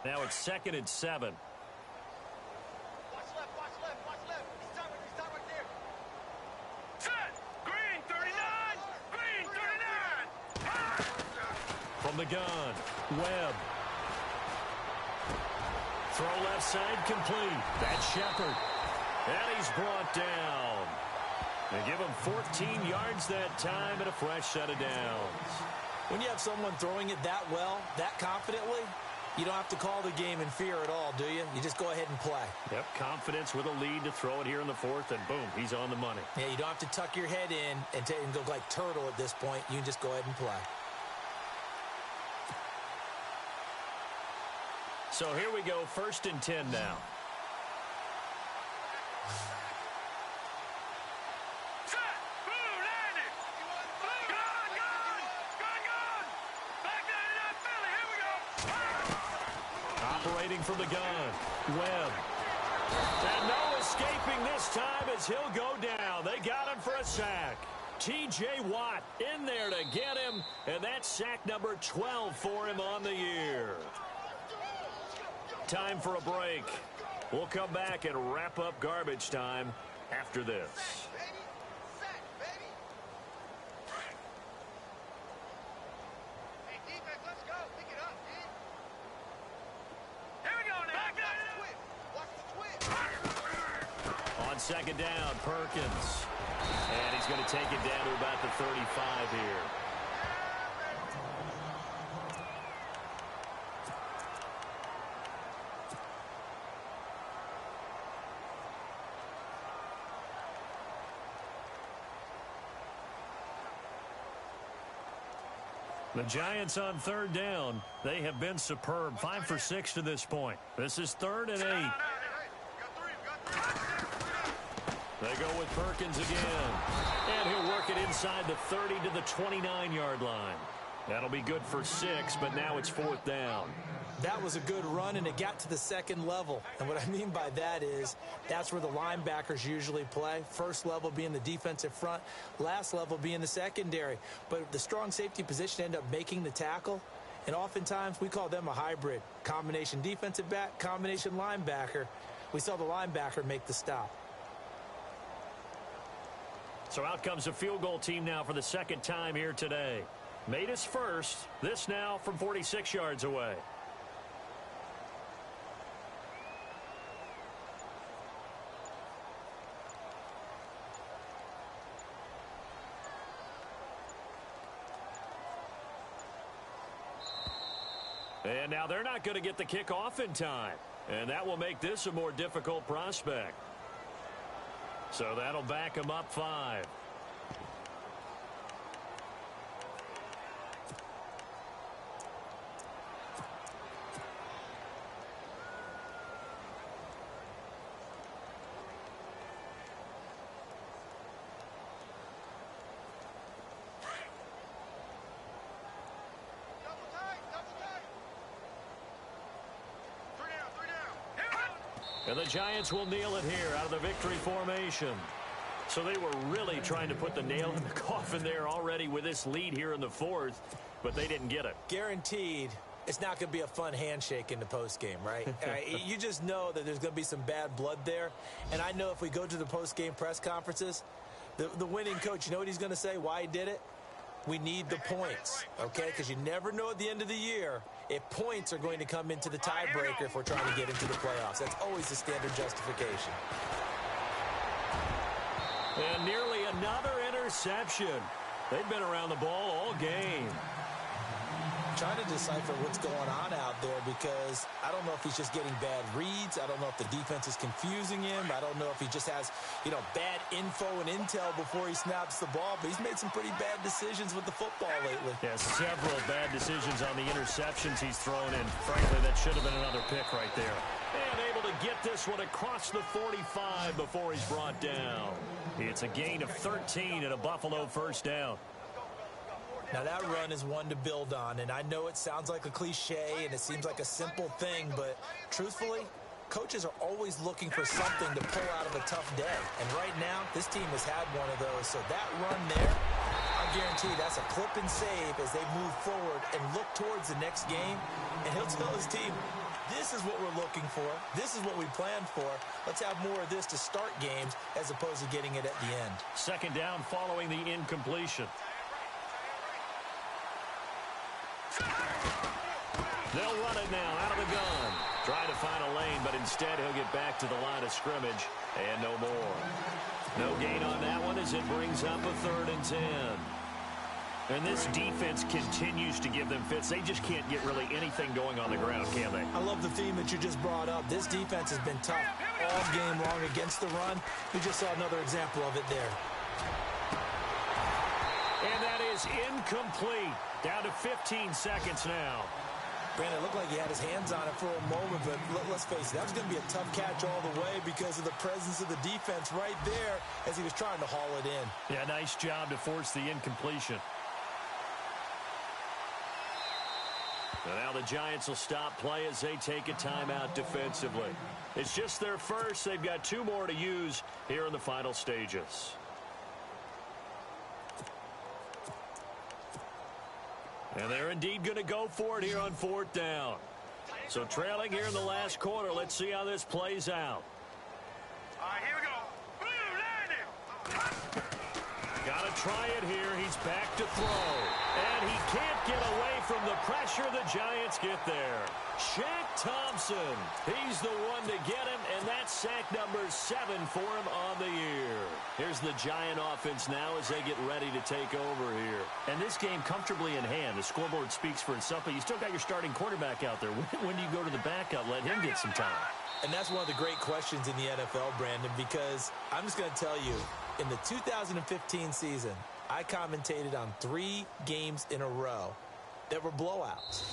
Now it's 2nd and 7. Watch left, watch left, watch left. He's tight right there. Set! Green 39! Green 39! From the gun, Webb. Throw left side complete. That's Shepard. And he's brought down. They give him 14 yards that time and a fresh set of downs. When you have someone throwing it that well, that confidently, you don't have to call the game in fear at all, do you? You just go ahead and play. Yep, confidence with a lead to throw it here in the 4th, and boom, he's on the money. Yeah, you don't have to tuck your head in and go like turtle at this point. You can just go ahead and play. So here we go, 1st and 10 now. Operating from the gun, Webb. And no escaping this time as he'll go down. They got him for a sack. T.J. Watt in there to get him, and that's sack number 12 for him on the year. time for a break. We'll come back and wrap up garbage time after this. Hey, defense, let's go. Pick it up, D. Here we go now. Watch the twist. On second down, Perkins. And he's going to take it down to about the 35 here. The Giants on third down. They have been superb. 5 for 6 to this point. This is 3rd and 8. They go with Perkins again. And he'll work it inside the 30 to the 29-yard line. That'll be good for 6, but now it's 4th down. That was a good run, and it got to the second level. And what I mean by that is that's where the linebackers usually play. First level being the defensive front, last level being the secondary. But the strong safety position ended up making the tackle, and oftentimes we call them a hybrid. Combination defensive back, combination linebacker. We saw the linebacker make the stop. So out comes a field goal team now for the second time here today. Made his first. This now from 46 yards away. And now they're not going to get the kickoff in time. And that will make this a more difficult prospect. So that'll back him up 5. And the Giants will kneel it here out of the victory formation. So they were really trying to put the nail in the coffin there already with this lead here in the 4th, but they didn't get it. Guaranteed it's not going to be a fun handshake in the postgame, right? You just know that there's going to be some bad blood there. And I know if we go to the postgame press conferences, the winning coach, you know what he's going to say, why he did it? We need the points, okay? Because you never know at the end of the year if points are going to come into the tiebreaker if we're trying to get into the playoffs. That's always the standard justification. And nearly another interception. They've been around the ball all game. Trying to decipher what's going on out there because I don't know if he's just getting bad reads. I don't know if the defense is confusing him. I don't know if he just has, bad info and intel before he snaps the ball. But he's made some pretty bad decisions with the football lately. Yeah, several bad decisions on the interceptions he's thrown in. Frankly, that should have been another pick right there. And able to get this one across the 45 before he's brought down. It's a gain of 13 and a Buffalo first down. Now, that run is one to build on, and I know it sounds like a cliche and it seems like a simple thing, but truthfully, coaches are always looking for something to pull out of a tough day. And right now, this team has had one of those. So that run there, I guarantee that's a clip and save as they move forward and look towards the next game. And he'll tell his team, this is what we're looking for. This is what we planned for. Let's have more of this to start games as opposed to getting it at the end. Second down following the incompletion. They'll run it now out of the gun. Trying to find a lane, but instead he'll get back to the line of scrimmage and no more. No gain on that one as it brings up a 3rd and 10. And this defense continues to give them fits. They just can't get really anything going on the ground, can they? I love the theme that you just brought up. This defense has been tough all game long against the run. We just saw another example of it there. And that is incomplete. Down to 15 seconds now. Brandon, it looked like he had his hands on it for a moment, but let's face it, that was going to be a tough catch all the way because of the presence of the defense right there as he was trying to haul it in. Yeah, nice job to force the incompletion. And now the Giants will stop play as they take a timeout defensively. It's just their first. They've got 2 more to use here in the final stages. And they're indeed going to go for it here on 4th down. So trailing here in the last quarter. Let's see how this plays out. All right, here we go. Blue, landing. Got to try it here. He's back to throw. And he can't get away from the pressure. The Giants get there. Shaq Thompson. He's the one to get him, and that's sack number 7 for him on the year. Here's the Giant offense now as they get ready to take over here. And this game comfortably in hand. The scoreboard speaks for itself, but you still got your starting quarterback out there. When do you go to the backup? Let him get some time. And that's one of the great questions in the NFL, Brandon, because I'm just going to tell you, in the 2015 season, I commentated on 3 games in a row that were blowouts.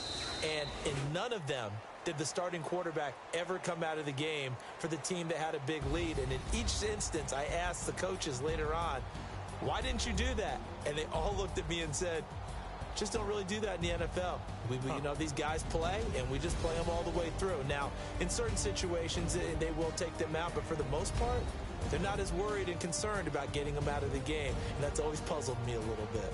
And in none of them did the starting quarterback ever come out of the game for the team that had a big lead. And in each instance, I asked the coaches later on, why didn't you do that? And they all looked at me and said, just don't really do that in the NFL. You know, these guys play, and we just play them all the way through. Now, in certain situations, they will take them out, but for the most part, they're not as worried and concerned about getting them out of the game, and that's always puzzled me a little bit.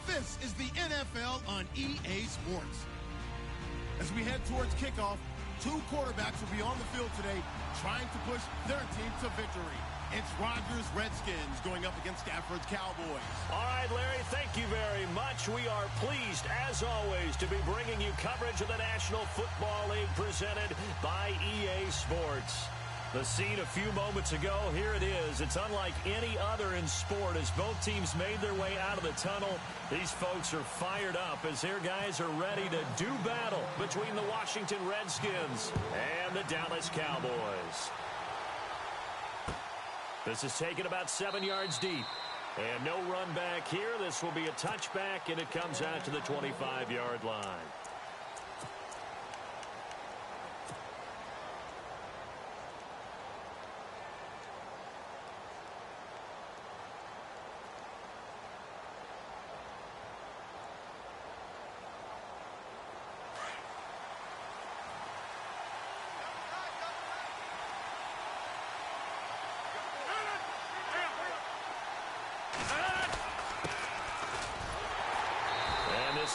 This is the NFL on EA Sports. As we head towards kickoff, two quarterbacks will be on the field today trying to push their team to victory. It's Rodgers' Redskins going up against Stafford's Cowboys. All right, Larry, thank you very much. We are pleased, as always, to be bringing you coverage of the National Football League presented by EA Sports. The scene a few moments ago, here it is. It's unlike any other in sport as both teams made their way out of the tunnel. These folks are fired up as their guys are ready to do battle between the Washington Redskins and the Dallas Cowboys. This is taken about 7 yards deep. And no run back here. This will be a touchback, and it comes out to the 25-yard line.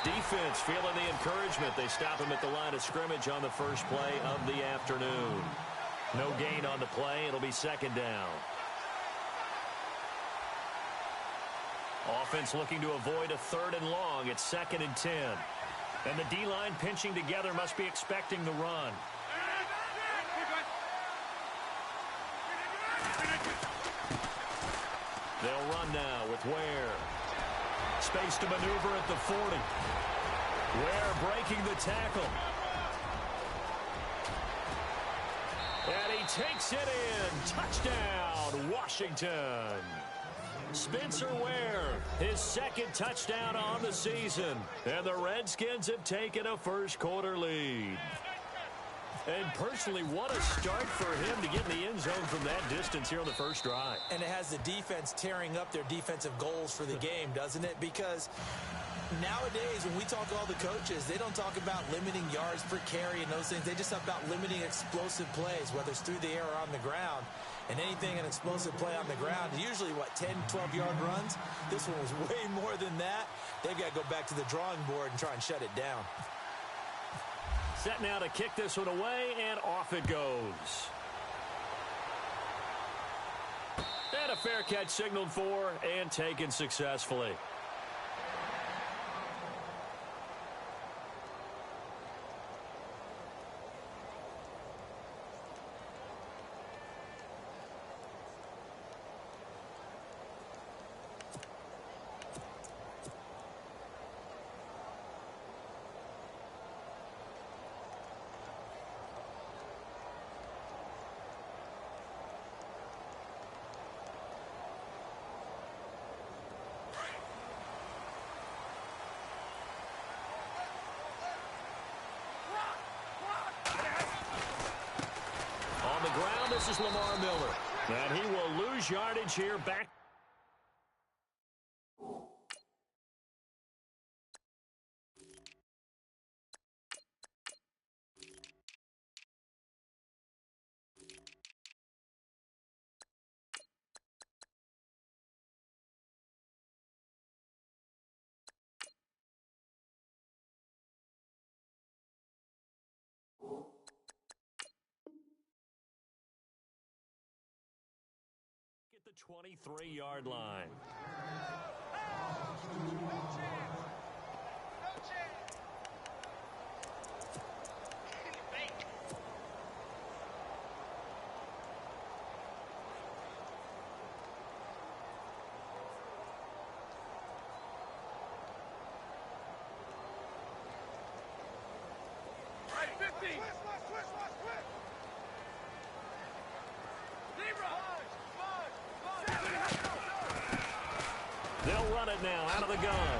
Defense feeling the encouragement. They stop him at the line of scrimmage on the first play of the afternoon. No gain on the play. It'll be second down. Offense looking to avoid a 3rd and long. It's 2nd and 10. And the D-line pinching together must be expecting the run. They'll run now with Ware. Space to maneuver at the 40. Ware breaking the tackle. And he takes it in. Touchdown, Washington. Spencer Ware, his 2nd touchdown on the season. And the Redskins have taken a first-quarter lead. And personally, what a start for him to get in the end zone from that distance here on the first drive. And it has the defense tearing up their defensive goals for the game, doesn't it? Because nowadays, when we talk to all the coaches, they don't talk about limiting yards per carry and those things. They just talk about limiting explosive plays, whether it's through the air or on the ground. And anything an explosive play on the ground, usually, 10, 12-yard runs? This one was way more than that. They've got to go back to the drawing board and try and shut it down. Set now to kick this one away, and off it goes. And a fair catch signaled for and taken successfully. This is Lamar Miller. And he will lose yardage here back. At the 23-yard line. They'll run it now out of the gun.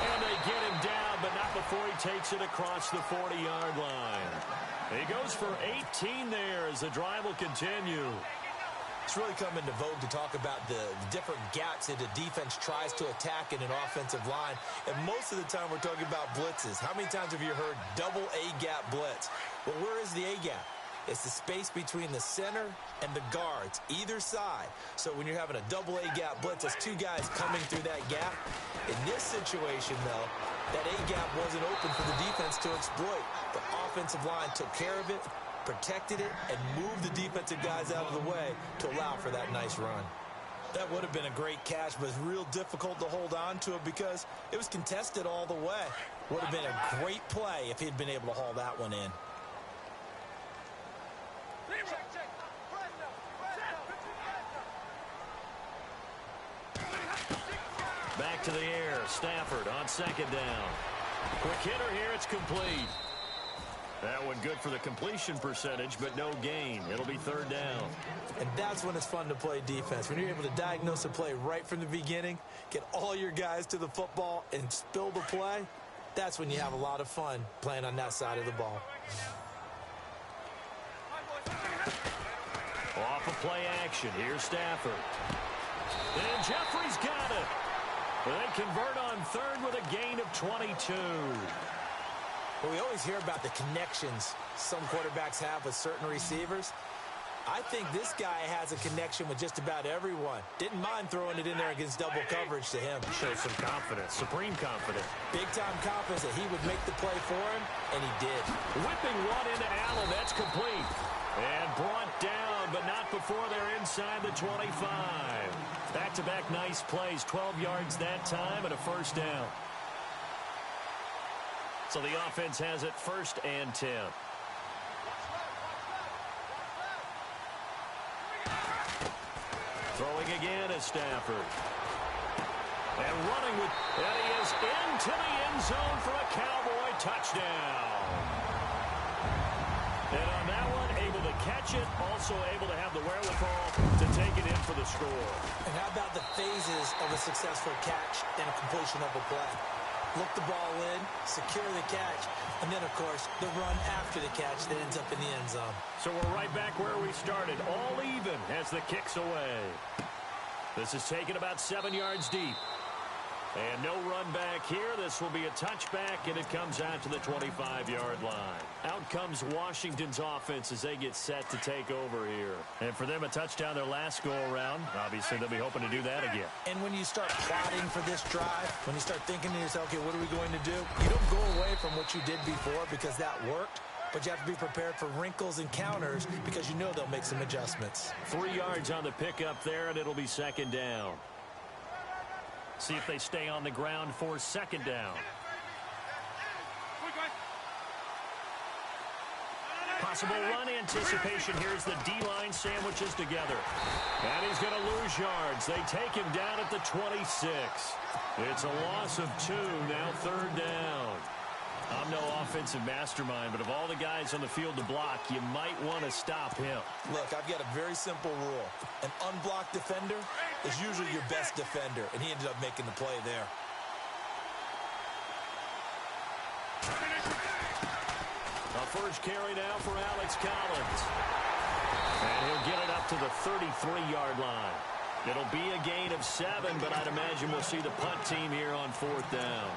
And they get him down, but not before he takes it across the 40-yard line. He goes for 18 there as the drive will continue. It's really come into vogue to talk about the different gaps that a defense tries to attack in an offensive line. And most of the time we're talking about blitzes. How many times have you heard double A-gap blitz? Well, where is the A-gap? It's the space between the center and the guards, either side. So when you're having a double-A gap blitz, there's two guys coming through that gap. In this situation, though, that A gap wasn't open for the defense to exploit. The offensive line took care of it, protected it, and moved the defensive guys out of the way to allow for that nice run. That would have been a great catch, but it's real difficult to hold on to it because it was contested all the way. Would have been a great play if he'd been able to haul that one in. Back to the air. Stafford on second down. Quick hitter here. It's complete. That one good for the completion percentage, but no gain. It'll be third down. And that's when it's fun to play defense. When you're able to diagnose a play right from the beginning, get all your guys to the football, and spill the play, that's when you have a lot of fun playing on that side of the ball. Off of play action. Here's Stafford. And Jeffrey's got it. They convert on third with a gain of 22. Well, we always hear about the connections some quarterbacks have with certain receivers. I think this guy has a connection with just about everyone. Didn't mind throwing it in there against double coverage to him. Shows some confidence, supreme confidence. Big-time confidence that he would make the play for him, and he did. Whipping one into Allen. That's complete. And brought down, but not before they're inside the 25. Back-to-back nice plays. 12 yards that time and a first down. So the offense has it first and 10. Throwing again is Stafford. And running with, and he is into the end zone for a Cowboy touchdown. And on that one, able to catch it, also able to have the wherewithal to take it in for the score. And how about the phases of a successful catch and a completion of a play? Look the ball in, secure the catch, and then, of course, the run after the catch that ends up in the end zone. So we're right back where we started, all even as the kick's away. This is taken about 7 yards deep. And no run back here. This will be a touchback, and it comes out to the 25-yard line. Out comes Washington's offense as they get set to take over here. And for them, a touchdown their last go-around. Obviously, they'll be hoping to do that again. And when you start plotting for this drive, when you start thinking to yourself, okay, what are we going to do? You don't go away from what you did before because that worked. But you have to be prepared for wrinkles and counters because you know they'll make some adjustments. 3 yards on the pickup there, and it'll be second down. See if they stay on the ground for second down. Possible run anticipation. Here's the D-line sandwiches together. And he's going to lose yards. They take him down at the 26. It's a loss of 2, now third down. I'm no offensive mastermind, but of all the guys on the field to block, you might want to stop him. Look, I've got a very simple rule. An unblocked defender is usually your best defender, and he ended up making the play there. A first carry now for Alex Collins. And he'll get it up to the 33-yard line. It'll be a gain of 7, but I'd imagine we'll see the punt team here on fourth down.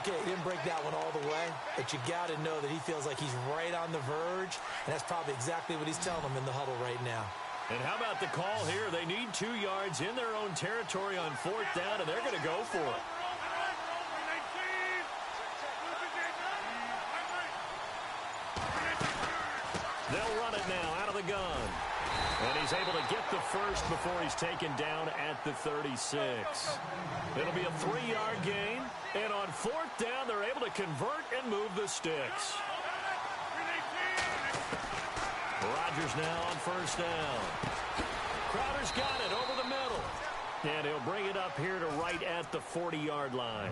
Okay, he didn't break that one all the way, but you got to know that he feels like he's right on the verge, and that's probably exactly what he's telling them in the huddle right now. And how about the call here? They need 2 yards in their own territory on fourth down, and they're going to go for it. They'll run it now out of the gun. And he's able to get the first before he's taken down at the 36. It'll be a 3-yard gain. And on fourth down, they're able to convert and move the sticks. Rodgers now on first down. Crowder's got it over the middle. And he'll bring it up here to right at the 40-yard line.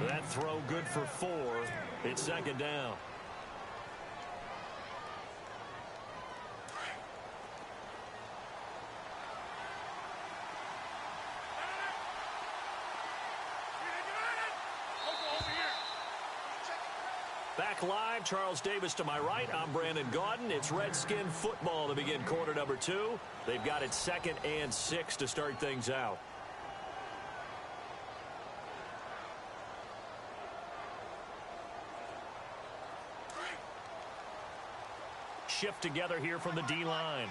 That throw good for 4. It's second down. Back live, Charles Davis to my right. I'm Brandon Gaudin. It's Redskin football to begin quarter number 2. They've got it 2nd and 6 to start things out. shift together here from the D-line.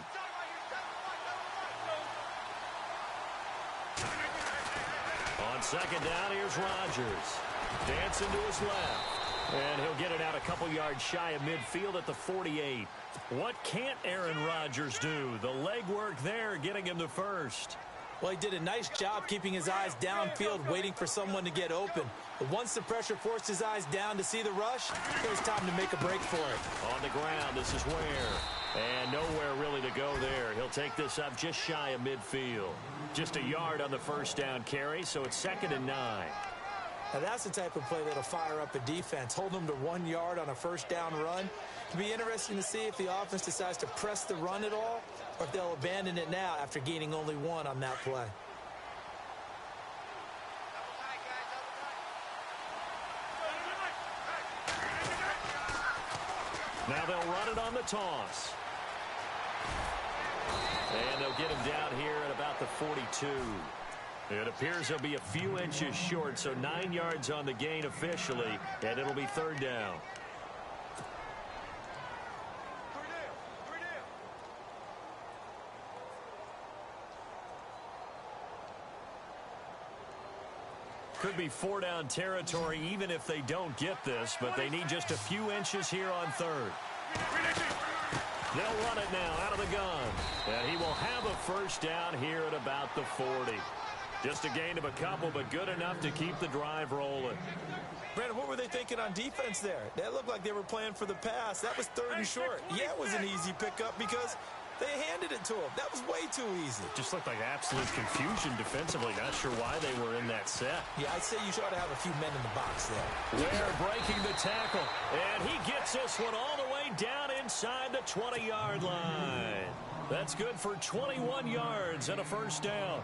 On second down, here's Rodgers. Dancing to his left. And he'll get it out a couple yards shy of midfield at the 48. What can't Aaron Rodgers do? The legwork there getting him the first. Well, he did a nice job keeping his eyes downfield, waiting for someone to get open. But once the pressure forced his eyes down to see the rush, it was time to make a break for it. On the ground, this is Ware. And nowhere really to go there. He'll take this up just shy of midfield. Just a yard on the first down carry, so it's 2nd and 9. Now that's the type of play that'll fire up a defense. Hold them to 1 yard on a first down run. It'll be interesting to see if the offense decides to press the run at all, or if they'll abandon it now after gaining only 1 on that play. Now they'll run it on the toss. And they'll get him down here at about the 42. It appears he'll be a few inches short, so 9 yards on the gain officially, and it'll be 3rd down. Could be 4-down territory even if they don't get this, but they need just a few inches here on 3rd. They'll run it now out of the gun. And he will have a first down here at about the 40. Just a gain of a couple, but good enough to keep the drive rolling. Brandon, what were they thinking on defense there? That looked like they were playing for the pass. That was 3rd and short. Yeah, it was an easy pickup because they handed it to him. That was way too easy. Just looked like absolute confusion defensively. Not sure why they were in that set. Yeah, I'd say you should have a few men in the box there. Ware breaking the tackle. And he gets this one all the way down inside the 20-yard line. That's good for 21 yards and a first down.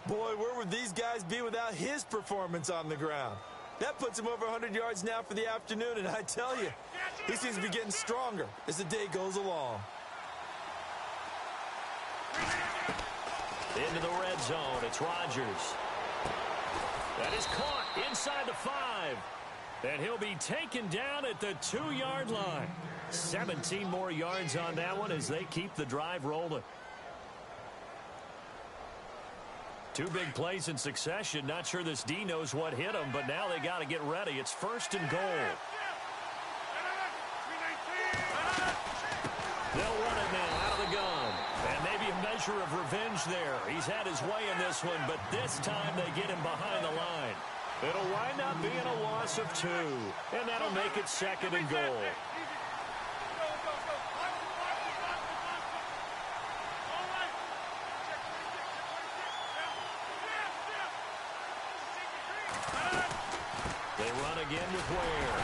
Boy, where would these guys be without his performance on the ground? That puts him over 100 yards now for the afternoon, and I tell you, he seems to be getting stronger as the day goes along. Into the red zone, it's Rodgers. That is caught inside the 5. And he'll be taken down at the 2-yard line. 17 more yards on that one as they keep the drive rolling. 2 big plays in succession. Not sure this D knows what hit him, but now they got to get ready. It's 1st and goal. They'll run it now out of the gun. And maybe a measure of revenge there. He's had his way in this one, but this time they get him behind the line. It'll wind up being a loss of 2, and that'll make it 2nd and goal. They run again with Ware.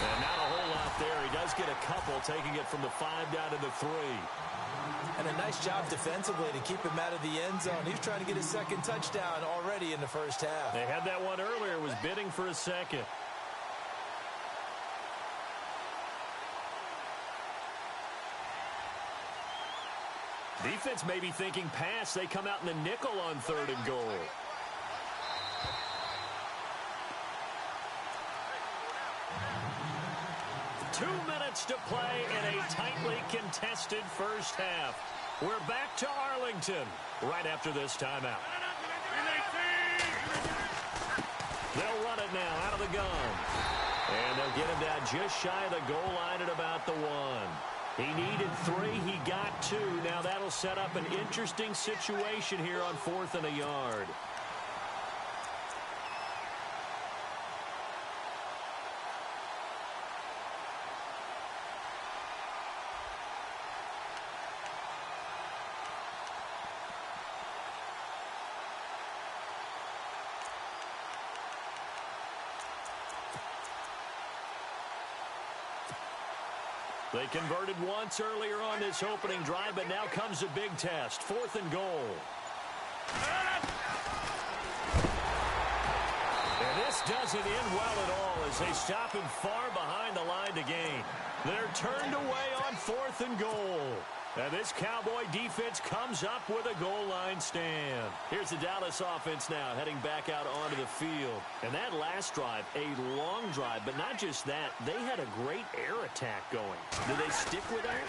And not a whole lot there. He does get a couple, taking it from the 5 down to the 3. And a nice job defensively to keep him out of the end zone. He was trying to get his 2nd touchdown already in the first half. They had that one earlier, was bidding for a 2nd. Defense may be thinking pass. They come out in the nickel on 3rd and goal. Two minutes to play in a tightly contested first half. We're back to Arlington right after this timeout. They'll run it now out of the gun. And they'll get him down just shy of the goal line at about the 1. He needed 3. He got 2. Now that'll set up an interesting situation here on 4th and a yard. They converted once earlier on this opening drive, but now comes a big test. 4th and goal. And this doesn't end well at all as they stop him far behind the line to gain. They're turned away on 4th and goal. And this Cowboy defense comes up with a goal line stand. Here's the Dallas offense now heading back out onto the field. And that last drive, a long drive, but not just that. They had a great air attack going. Do they stick with that?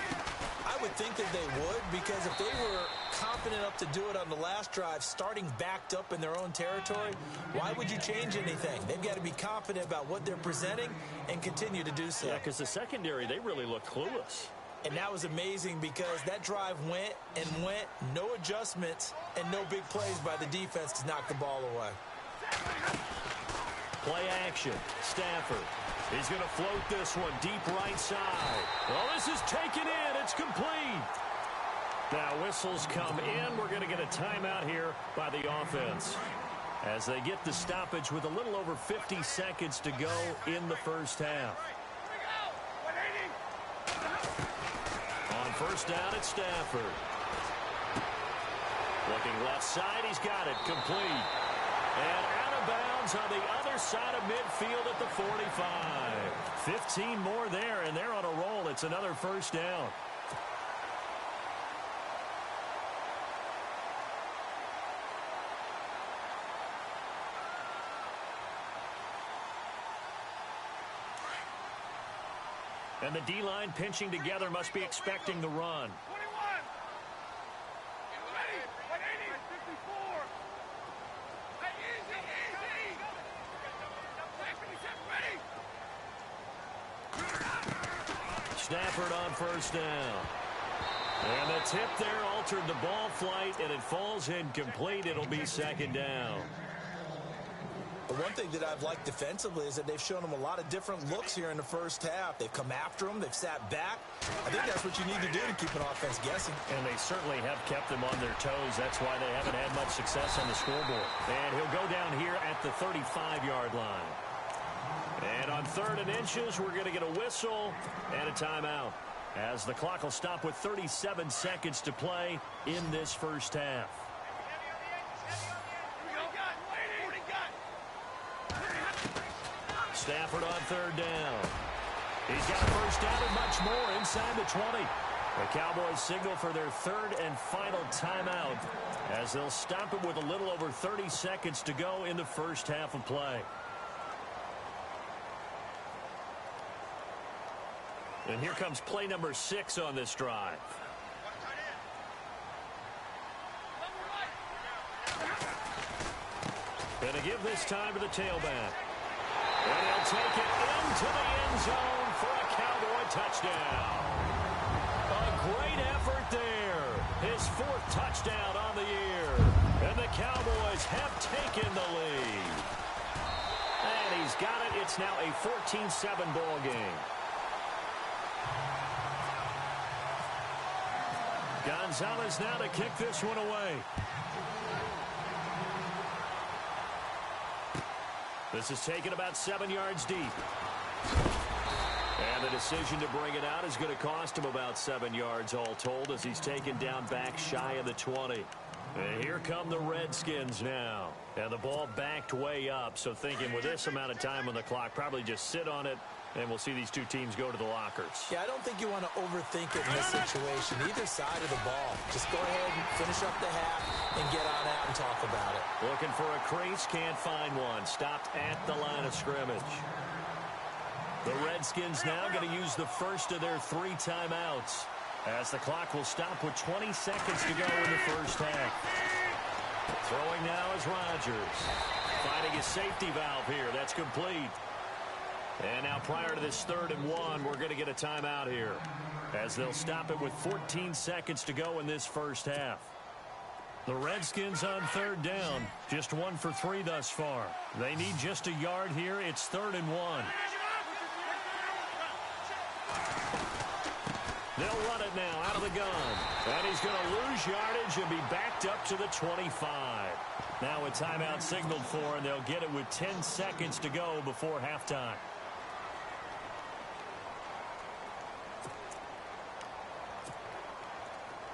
I would think that they would, because if they were confident enough to do it on the last drive, starting backed up in their own territory, why would you change anything? They've got to be confident about what they're presenting and continue to do so. Yeah, because the secondary, they really looked clueless. And that was amazing because that drive went and went, no adjustments, and no big plays by the defense to knock the ball away. Play action. Stafford. He's going to float this one deep right side. Well, this is taken in. It's complete. Now whistles come in. We're going to get a timeout here by the offense as they get the stoppage with a little over 50 seconds to go in the first half. On first down, it's Stafford. Looking left side, he's got it. Complete. And out of bounds on the other side of midfield at the 45. 15 more there, and they're on a roll. It's another first down. And the D-line pinching together must be expecting the run. 21. Ready. 180. 54. Hey, easy. Ready. Stafford on first down. And the tip there altered the ball flight, and it falls incomplete. It'll be second down. One thing that I've liked defensively is that they've shown them a lot of different looks here in the first half. They've come after them. They've sat back. I think that's what you need to do to keep an offense guessing. And they certainly have kept them on their toes. That's why they haven't had much success on the scoreboard. And he'll go down here at the 35-yard line. And on 3rd and inches, we're going to get a whistle and a timeout, as the clock will stop with 37 seconds to play in this first half. Stafford on 3rd down. He's got a first down and much more inside the 20. The Cowboys signal for their 3rd and final timeout, as they'll stop it with a little over 30 seconds to go in the first half of play. And here comes play number 6 on this drive. Going to give this time to the tailback. And he'll take it into the end zone for a Cowboy touchdown. A great effort there. His 4th touchdown on the year. And the Cowboys have taken the lead. And he's got it. It's now a 14-7 ball game. Gonzalez now to kick this one away. This is taken about 7 yards deep. And the decision to bring it out is going to cost him about 7 yards all told, as he's taken down back shy of the 20. And here come the Redskins now. And the ball backed way up, so thinking with this amount of time on the clock, probably just sit on it, and we'll see these two teams go to the lockers. Yeah, I don't think you want to overthink it in this situation, either side of the ball. Just go ahead and finish up the half and get on out and talk about it. Looking for a crease, can't find one. Stopped at the line of scrimmage. The Redskins now going to use the first of their 3 timeouts, as the clock will stop with 20 seconds to go in the first half. Throwing now is Rodgers. Finding his safety valve here. That's complete. And now prior to this 3rd and 1, we're going to get a timeout here, as they'll stop it with 14 seconds to go in this first half. The Redskins on 3rd down, just 1 for 3 thus far. They need just a yard here. It's 3rd and 1. They'll run it now out of the gun. And he's going to lose yardage and be backed up to the 25. Now a timeout signaled for, and they'll get it with 10 seconds to go before halftime.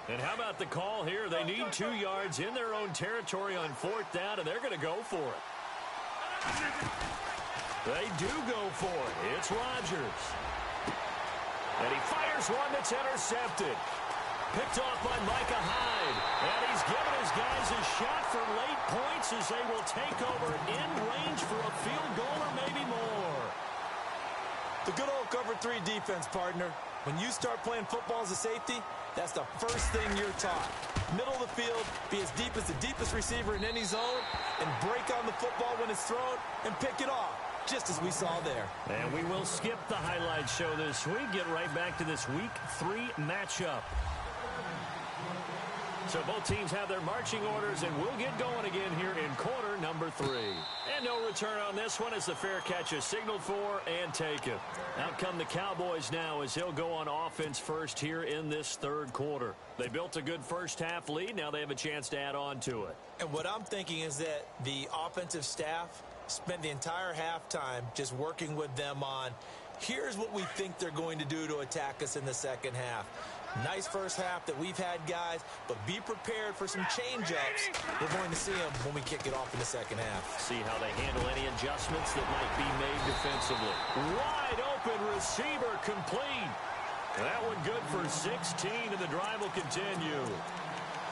And how about the call here? They need 2 yards in their own territory on 4th down, and they're going to go for it. They do go for it. It's Rodgers. And he fires one that's intercepted. Picked off by Micah Hyde. And he's given his guys a shot for late points as they will take over in range for a field goal or maybe more. The good old cover 3 defense, partner. When you start playing football as a safety, that's the first thing you're taught. Middle of the field, be as deep as the deepest receiver in any zone, and break on the football when it's thrown and pick it off, just as we saw there. And we will skip the highlight show this week. Get right back to this Week 3 matchup. So both teams have their marching orders, and we'll get going again here in quarter number 3. And no return on this one as the fair catch is signaled for and taken. Out come the Cowboys now as he'll go on offense first here in this third quarter. They built a good first half lead. Now they have a chance to add on to it. And what I'm thinking is that the offensive staff spent the entire halftime just working with them on, here's what we think they're going to do to attack us in the second half. Nice first half that we've had, guys, but be prepared for some change-ups. We're going to see them when we kick it off in the second half. See how they handle any adjustments that might be made defensively. Wide open receiver complete. That one good for 16, and the drive will continue.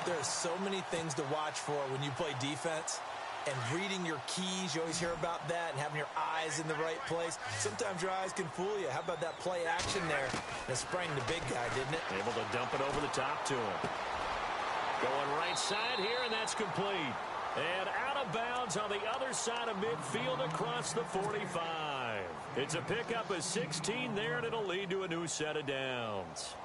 There are so many things to watch for when you play defense. And reading your keys, you always hear about that, and having your eyes in the right place. Sometimes your eyes can fool you. How about that play action there? And it sprang the big guy, didn't it? Able to dump it over the top to him. Going right side here, and that's complete. And out of bounds on the other side of midfield across the 45. It's a pickup of 16 there, and it'll lead to a new set of downs.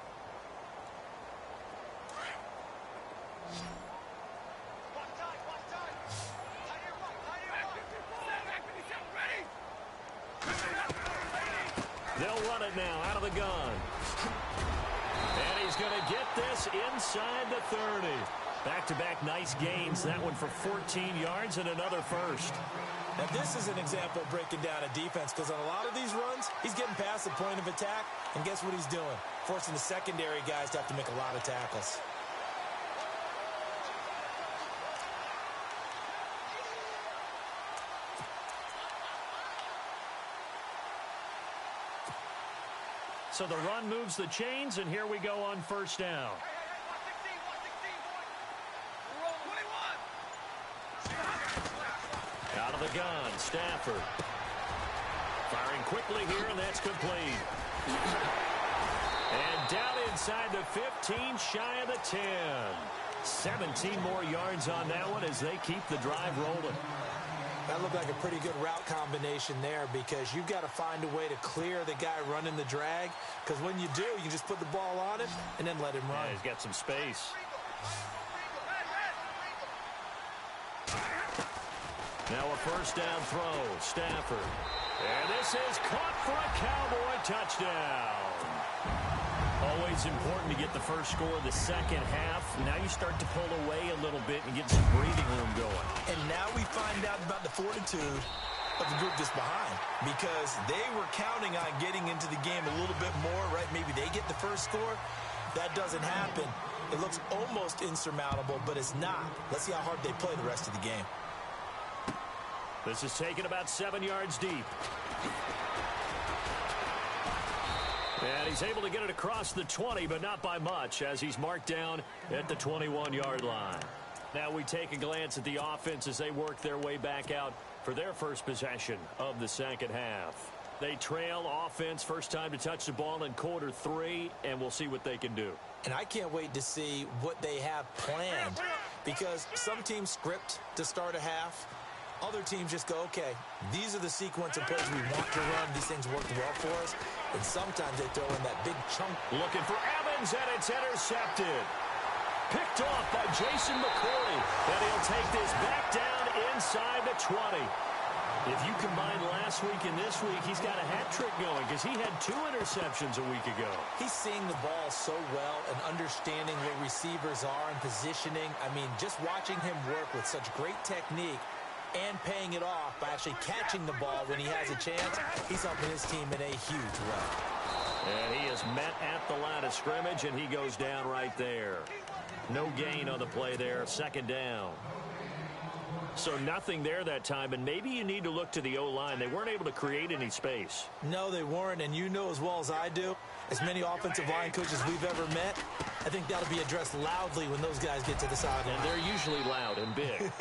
They'll run it now out of the gun. And he's going to get this inside the 30. Back-to-back nice gains. That one for 14 yards and another first. Now, this is an example of breaking down a defense, because on a lot of these runs, he's getting past the point of attack, and guess what he's doing? Forcing the secondary guys to have to make a lot of tackles. So the run moves the chains, and here we go on first down. Out of the gun, Stafford. Firing quickly here, and that's complete. And down inside the 15, shy of the 10. 17 more yards on that one as they keep the drive rolling. That looked like a pretty good route combination there, because you've got to find a way to clear the guy running the drag, because when you do, you just put the ball on him and then let him run. Yeah, he's got some space. Now a first down throw, Stafford. And this is caught for a Cowboy touchdown. Always important to get the first score of the second half. Now you start to pull away a little bit and get some breathing room going. And now we find out about the fortitude of the group that's behind, because they were counting on getting into the game a little bit more, right? Maybe they get the first score. That doesn't happen. It looks almost insurmountable, but it's not. Let's see how hard they play the rest of the game. This is taken about 7 yards deep. And he's able to get it across the 20, but not by much, as he's marked down at the 21-yard line. Now we take a glance at the offense as they work their way back out for their first possession of the second half. They trail offense, first time to touch the ball in quarter 3, and we'll see what they can do. And I can't wait to see what they have planned, because some teams script to start a half. Other teams just go, okay, these are the sequence of plays we want to run. These things work well for us. And sometimes they throw in that big chunk. Looking for Evans, and it's intercepted. Picked off by Jason McCourty. And he'll take this back down inside the 20. If you combine last week and this week, he's got a hat trick going, because he had 2 interceptions a week ago. He's seeing the ball so well and understanding where receivers are and positioning. I mean, just watching him work with such great technique and paying it off by actually catching the ball when he has a chance, he's helping his team in a huge way. And he is met at the line of scrimmage, and he goes down right there. No gain on the play there, second down. So nothing there that time, and maybe you need to look to the O-line. They weren't able to create any space. No, they weren't, and you know as well as I do, As many offensive line coaches we've ever met, I think that'll be addressed loudly when those guys get to the sideline. And they're usually loud and big.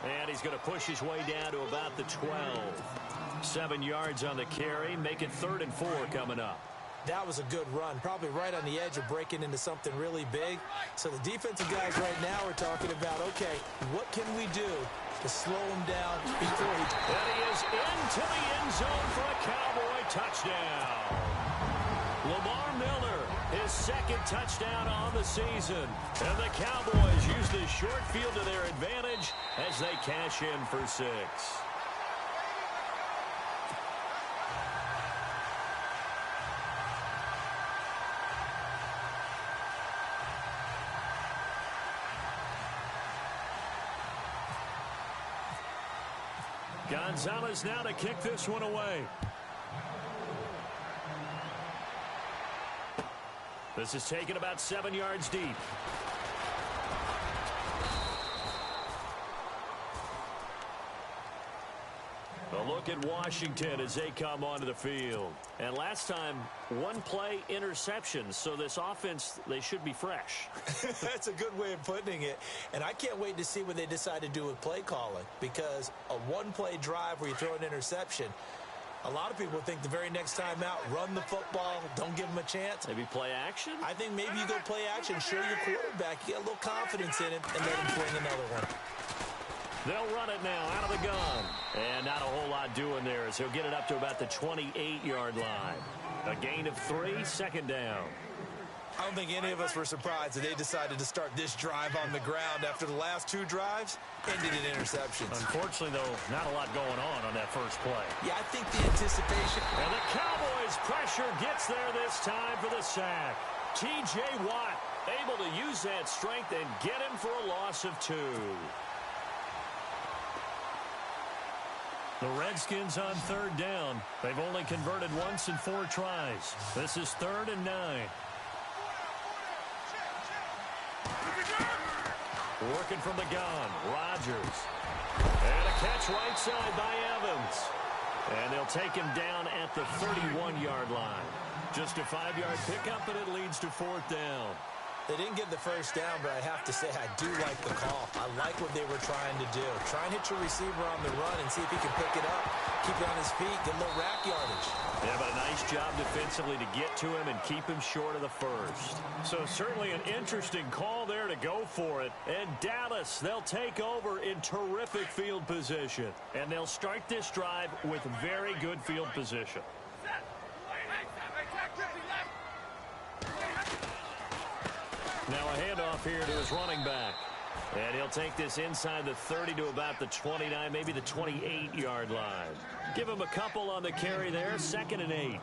And he's going to push his way down to about the 12. 7 yards on the carry. Make it 3rd and 4 coming up. That was a good run, probably right on the edge of breaking into something really big. So the defensive guys right now are talking about, okay, what can we do to slow him down before he... And he is into the end zone for a Cowboy touchdown. Lamar Miller, his 2nd touchdown on the season. And the Cowboys use this short field to their advantage as they cash in for 6. Gonzalez now to kick this one away. This is taken about 7 yards deep. A look at Washington as they come onto the field. And last time, 1 play interception. So this offense, they should be fresh. That's a good way of putting it. And I can't wait to see what they decide to do with play calling. Because a 1-play drive where you throw an interception, a lot of people think the very next time out, run the football, don't give them a chance. Maybe play action? I think maybe you go play action, show your quarterback, you get a little confidence in him, and let him fling another one. They'll run it now out of the gun. And not a whole lot doing there as he'll get it up to about the 28-yard line. A gain of 3, 2nd down. I don't think any of us were surprised that they decided to start this drive on the ground after the last 2 drives ended in interceptions. Unfortunately, though, not a lot going on that first play. Yeah, I think the anticipation. And the Cowboys' pressure gets there this time for the sack. T.J. Watt able to use that strength and get him for a loss of 2. The Redskins on 3rd down. They've only converted once in 4 tries. This is 3rd and 9. Working from the gun, Rodgers. And a catch right side by Evans. And they'll take him down at the 31-yard line. Just a 5-yard pickup, and it leads to 4th down. They didn't get the first down, but I have to say I do like the call. I like what they were trying to do. Try and hit your receiver on the run and see if he can pick it up, keep it on his feet, get a little rack yardage. Yeah, but a nice job defensively to get to him and keep him short of the first. So certainly an interesting call there to go for it. And Dallas, they'll take over in terrific field position. And they'll start this drive with very good field position. Now a handoff here to his running back. And he'll take this inside the 30 to about the 29, maybe the 28-yard line. Give him a couple on the carry there, 2nd and 8.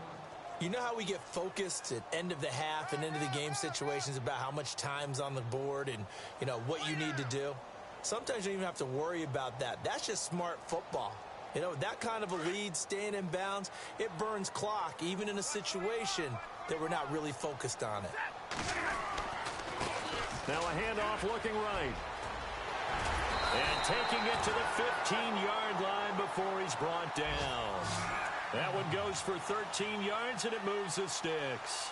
You know how we get focused at end of the half and into the game situations about how much time's on the board and, you know, what you need to do? Sometimes you don't even have to worry about that. That's just smart football. You know, that kind of a lead, staying in bounds, it burns clock, even in a situation that we're not really focused on it. Now a handoff looking right. And taking it to the 15-yard line before he's brought down. That one goes for 13 yards, and it moves the sticks.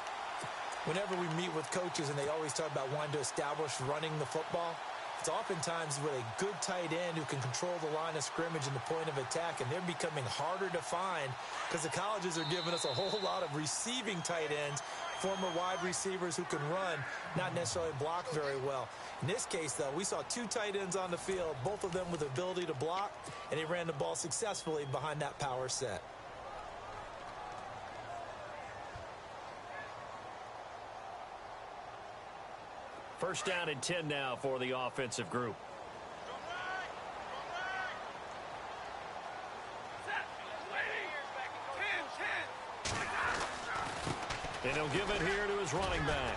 Whenever we meet with coaches and they always talk about wanting to establish running the football, it's oftentimes with a good tight end who can control the line of scrimmage and the point of attack, and they're becoming harder to find because the colleges are giving us a whole lot of receiving tight ends, former wide receivers who can run, not necessarily block very well. In this case, though, we saw 2 tight ends on the field, both of them with the ability to block, and he ran the ball successfully behind that power set. First down and 10 now for the offensive group. And he'll give it here to his running back.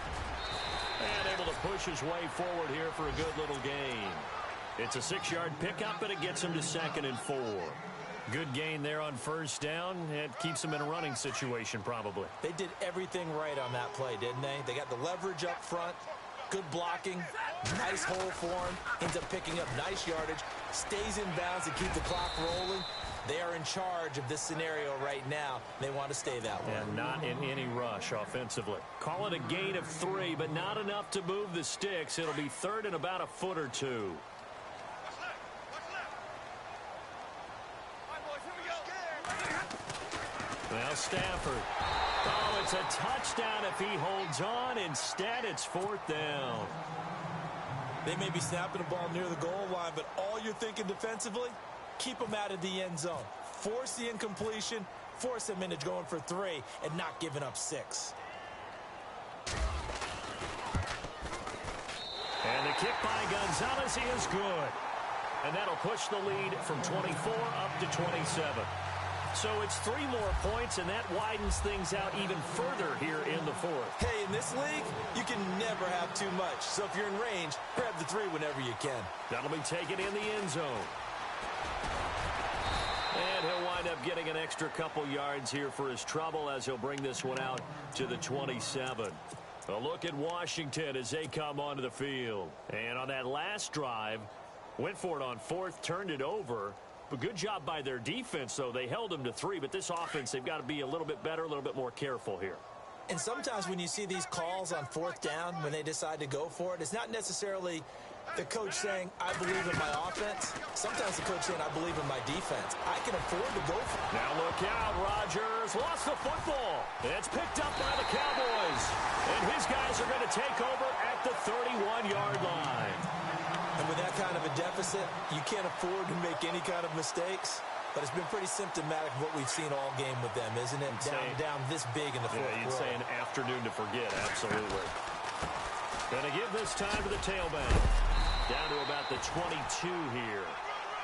And able to push his way forward here for a good little gain. It's a 6-yard pickup, and it gets him to 2nd and 4. Good gain there on first down. It keeps him in a running situation probably. They did everything right on that play, didn't they? They got the leverage up front, good blocking, nice hole for him, ends up picking up nice yardage, stays in bounds to keep the clock rolling. They are in charge of this scenario right now. They want to stay that way. And not in any rush offensively. Call it a gain of 3, but not enough to move the sticks. It'll be third and about a foot or two. What's left? What's left? All right, boys, here we go. Now Stafford. Oh, it's a touchdown if he holds on. Instead, it's fourth down. They may be snapping the ball near the goal line, but all you're thinking defensively, keep them out of the end zone. Force the incompletion, force them into going for 3, and not giving up 6. And the kick by Gonzalez is good. And that'll push the lead from 24 up to 27. So it's 3 more points, and that widens things out even further here in the fourth. Hey, in this league, you can never have too much. So if you're in range, grab the 3 whenever you can. That'll be taken in the end zone. And he'll wind up getting an extra couple yards here for his trouble as he'll bring this one out to the 27. A look at Washington as they come onto the field. And on that last drive, went for it on 4th, turned it over. But good job by their defense, though. They held them to 3, but this offense, they've got to be a little bit better, a little bit more careful here. And sometimes when you see these calls on 4th down, when they decide to go for it, it's not necessarily the coach saying, I believe in my offense. Sometimes the coach saying, I believe in my defense. I can afford to go for it. Now look out, Rodgers lost the football. It's picked up by the Cowboys. And his guys are going to take over at the 31-yard line. And with that kind of a deficit, you can't afford to make any kind of mistakes. But it's been pretty symptomatic of what we've seen all game with them, isn't it? Down this big in the fourth quarter. You'd say an afternoon to forget, absolutely. Going to give this time to the tailback. Down to about the 22 here.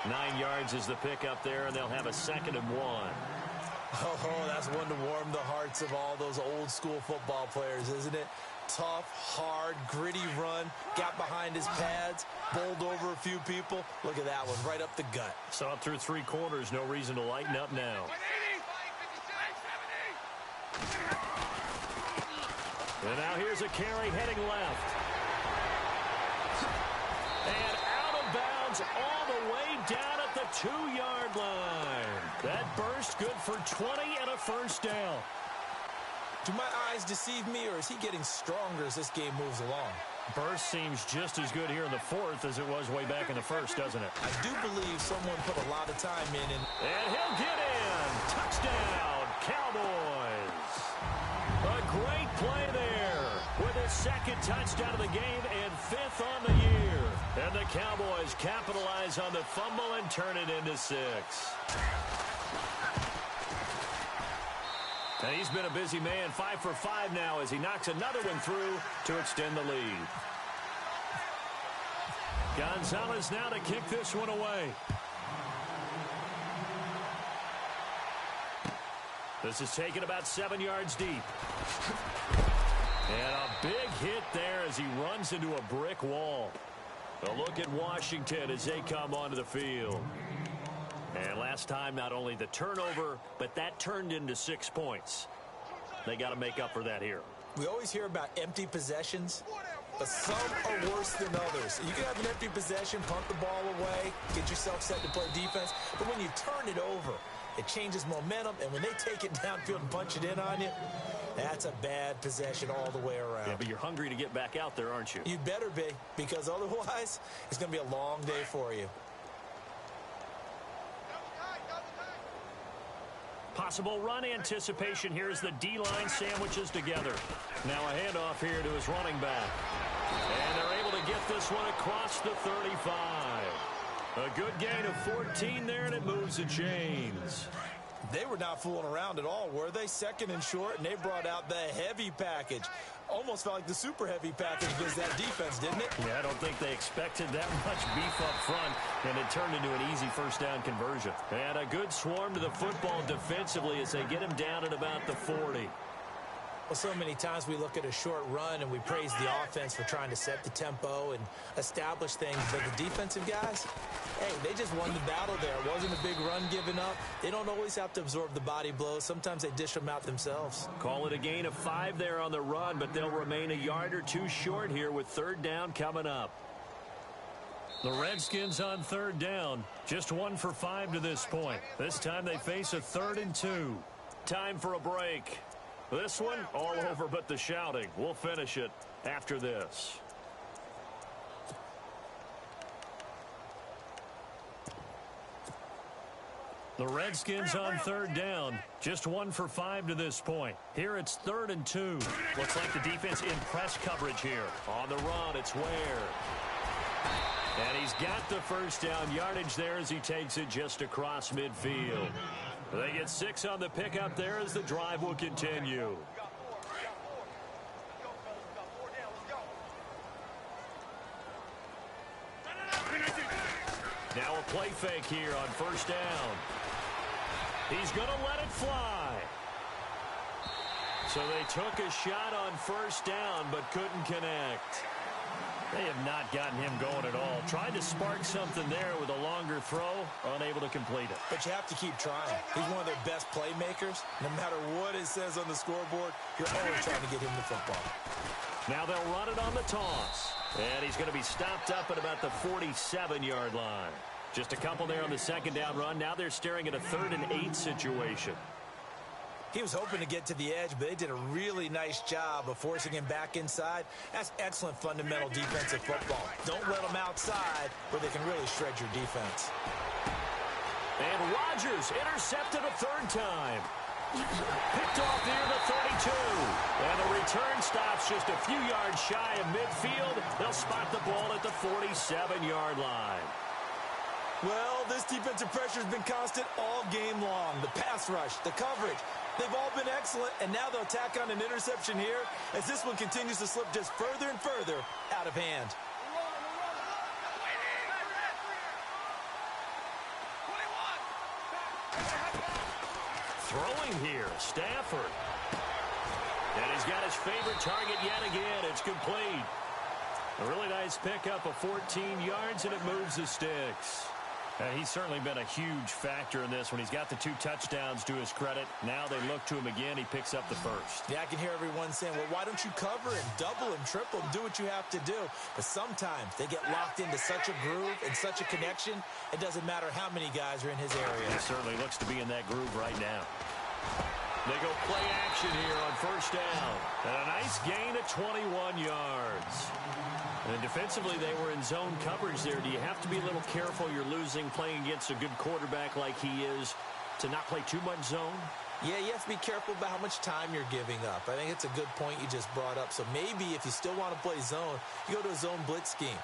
9 yards is the pickup there, and they'll have a 2nd and 1. Oh, that's one to warm the hearts of all those old-school football players, isn't it? Tough, hard, gritty run, got behind his pads, bowled over a few people. Look at that one, right up the gut. Saw it through 3 quarters, no reason to lighten up now. 180, 156, 170. And now here's a carry heading left. And out of bounds all the way down at the 2-yard line. That burst good for 20 and a first down. Do my eyes deceive me, or is he getting stronger as this game moves along? Burst seems just as good here in the fourth as it was way back in the first, doesn't it? I do believe someone put a lot of time in. And he'll get in. Touchdown, Cowboys. A great play there with his 2nd touchdown of the game and 5th on the year. And the Cowboys capitalize on the fumble and turn it into 6. And he's been a busy man, 5 for 5 now as he knocks another one through to extend the lead. Gonzalez now to kick this one away. This is taken about 7 yards deep. And a big hit there as he runs into a brick wall. A look at Washington as they come onto the field. And last time, not only the turnover, but that turned into 6 points. They got to make up for that here. We always hear about empty possessions, but some are worse than others. You can have an empty possession, punt the ball away, get yourself set to play defense, but when you turn it over, it changes momentum, and when they take it downfield and punch it in on you, that's a bad possession all the way around. Yeah, but you're hungry to get back out there, aren't you? You'd better be, because otherwise, it's going to be a long day for you. Possible run anticipation here as the D-line sandwiches together. Now a handoff here to his running back. And they're able to get this one across the 35. A good gain of 14 there, and it moves the chains. They were not fooling around at all, were they? 2nd and short, and they brought out the heavy package. Almost felt like the super heavy package against that defense, didn't it? Yeah, I don't think they expected that much beef up front, and it turned into an easy first down conversion. And a good swarm to the football defensively as they get him down at about the 40. Well, so many times we look at a short run and we praise the offense for trying to set the tempo and establish things, but the defensive guys, hey, they just won the battle there. It wasn't a big run given up. They don't always have to absorb the body blows. Sometimes they dish them out themselves. Call it a gain of 5 there on the run, but they'll remain a yard or 2 short here with 3rd down coming up. The Redskins on third down. Just 1 for 5 to this point. This time they face a 3rd and 2. Time for a break. This one, all over but the shouting. We'll finish it after this. The Redskins on third down. Just 1 for 5 to this point. Here it's 3rd and 2. Looks like the defense in press coverage here. On the run, it's Ware. And he's got the first down yardage there as he takes it just across midfield. They get 6 on the pickup there as the drive will continue. Now a play fake here on first down. He's going to let it fly. So they took a shot on first down but couldn't connect. They have not gotten him going at all. Tried to spark something there with a longer throw, unable to complete it. But you have to keep trying. He's one of their best playmakers. No matter what it says on the scoreboard, you're always trying to get him the football. Now they'll run it on the toss. And he's going to be stopped up at about the 47-yard line. Just a couple there on the second down run. Now they're staring at a 3rd and 8 situation. He was hoping to get to the edge, but they did a really nice job of forcing him back inside. That's excellent fundamental defensive football. Don't let them outside where they can really shred your defense. And Rodgers intercepted a 3rd time. Picked off near the 32. And the return stops just a few yards shy of midfield. They'll spot the ball at the 47-yard line. Well, this defensive pressure has been constant all game long. The pass rush, the coverage, they've all been excellent, and now they'll tack on an interception here as this one continues to slip just further and further out of hand. Throwing here, Stafford. And he's got his favorite target yet again. It's complete. A really nice pickup of 14 yards, and it moves the sticks. He's certainly been a huge factor in this when he's got the 2 touchdowns to his credit. Now they look to him again. He picks up the first. Yeah, I can hear everyone saying, well, why don't you cover him, double him, triple him, do what you have to do. But sometimes they get locked into such a groove and such a connection, it doesn't matter how many guys are in his area. He certainly looks to be in that groove right now. They go play action here on first down. And a nice gain of 21 yards. And defensively, they were in zone coverage there. Do you have to be a little careful? You're losing playing against a good quarterback like he is to not play too much zone? Yeah, you have to be careful about how much time you're giving up. I think it's a good point you just brought up. So maybe if you still want to play zone, you go to a zone blitz scheme.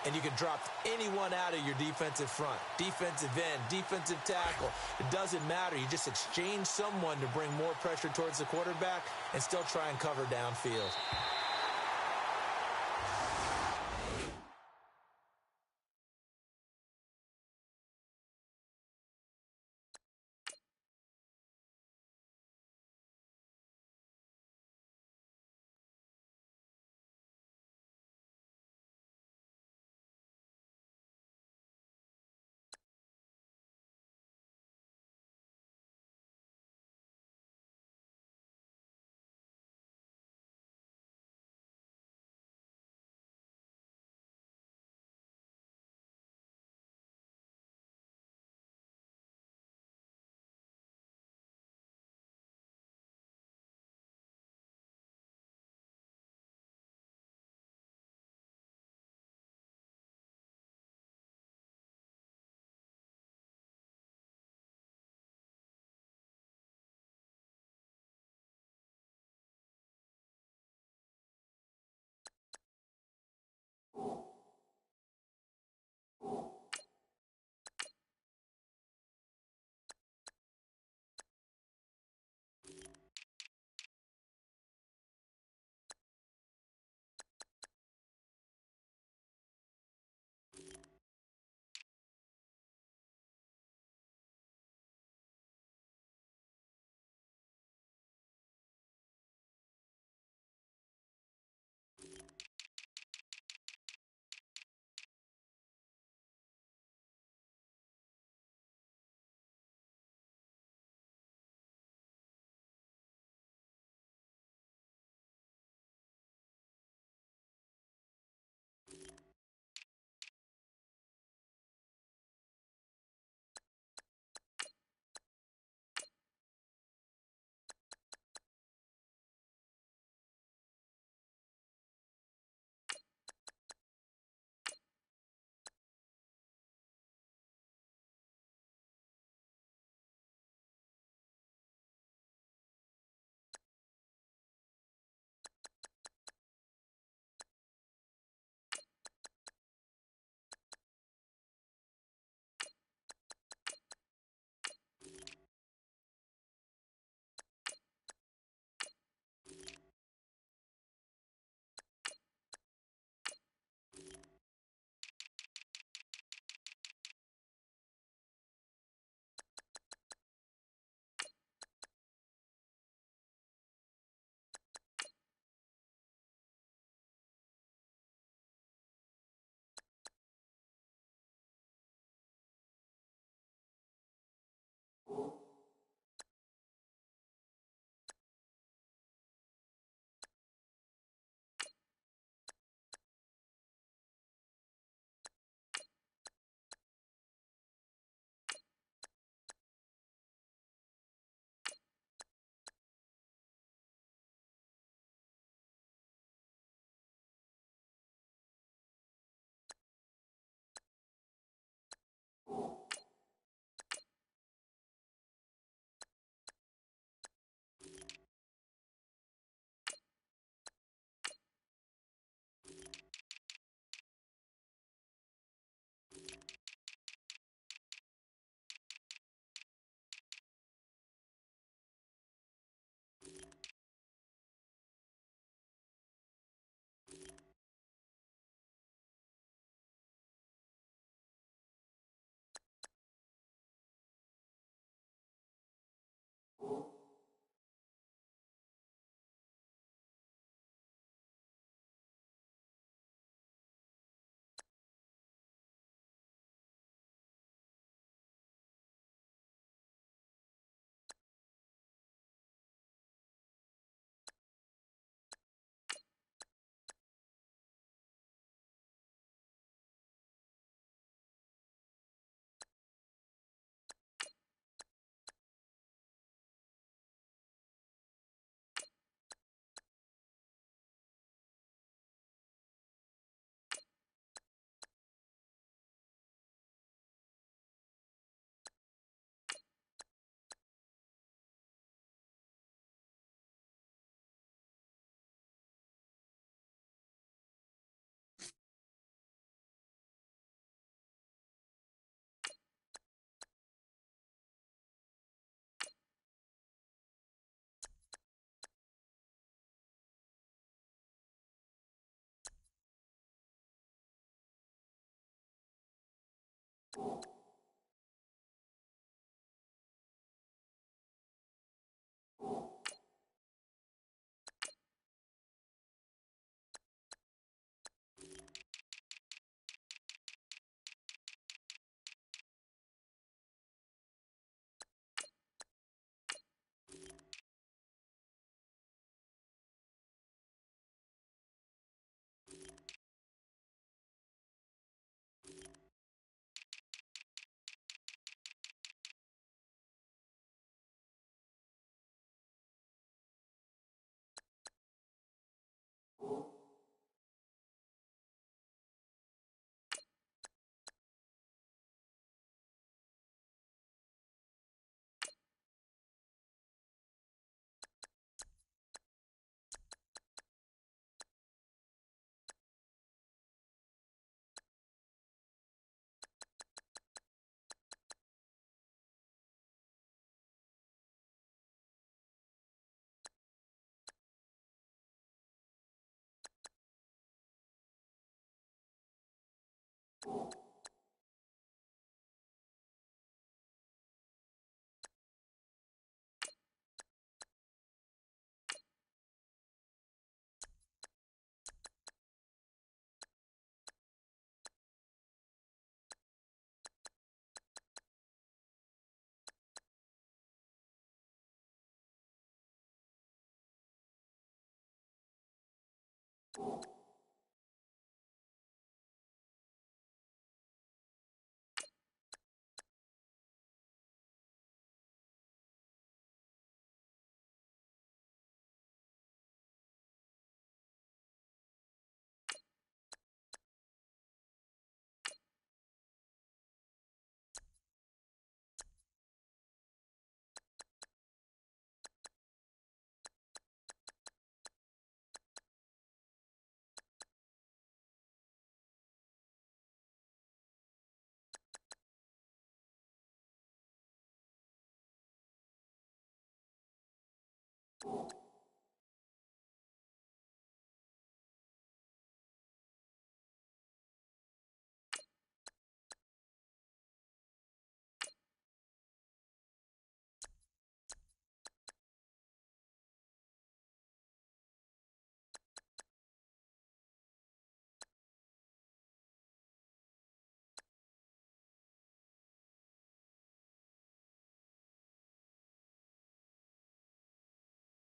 And you can drop anyone out of your defensive front, defensive end, defensive tackle. It doesn't matter. You just exchange someone to bring more pressure towards the quarterback and still try and cover downfield.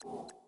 You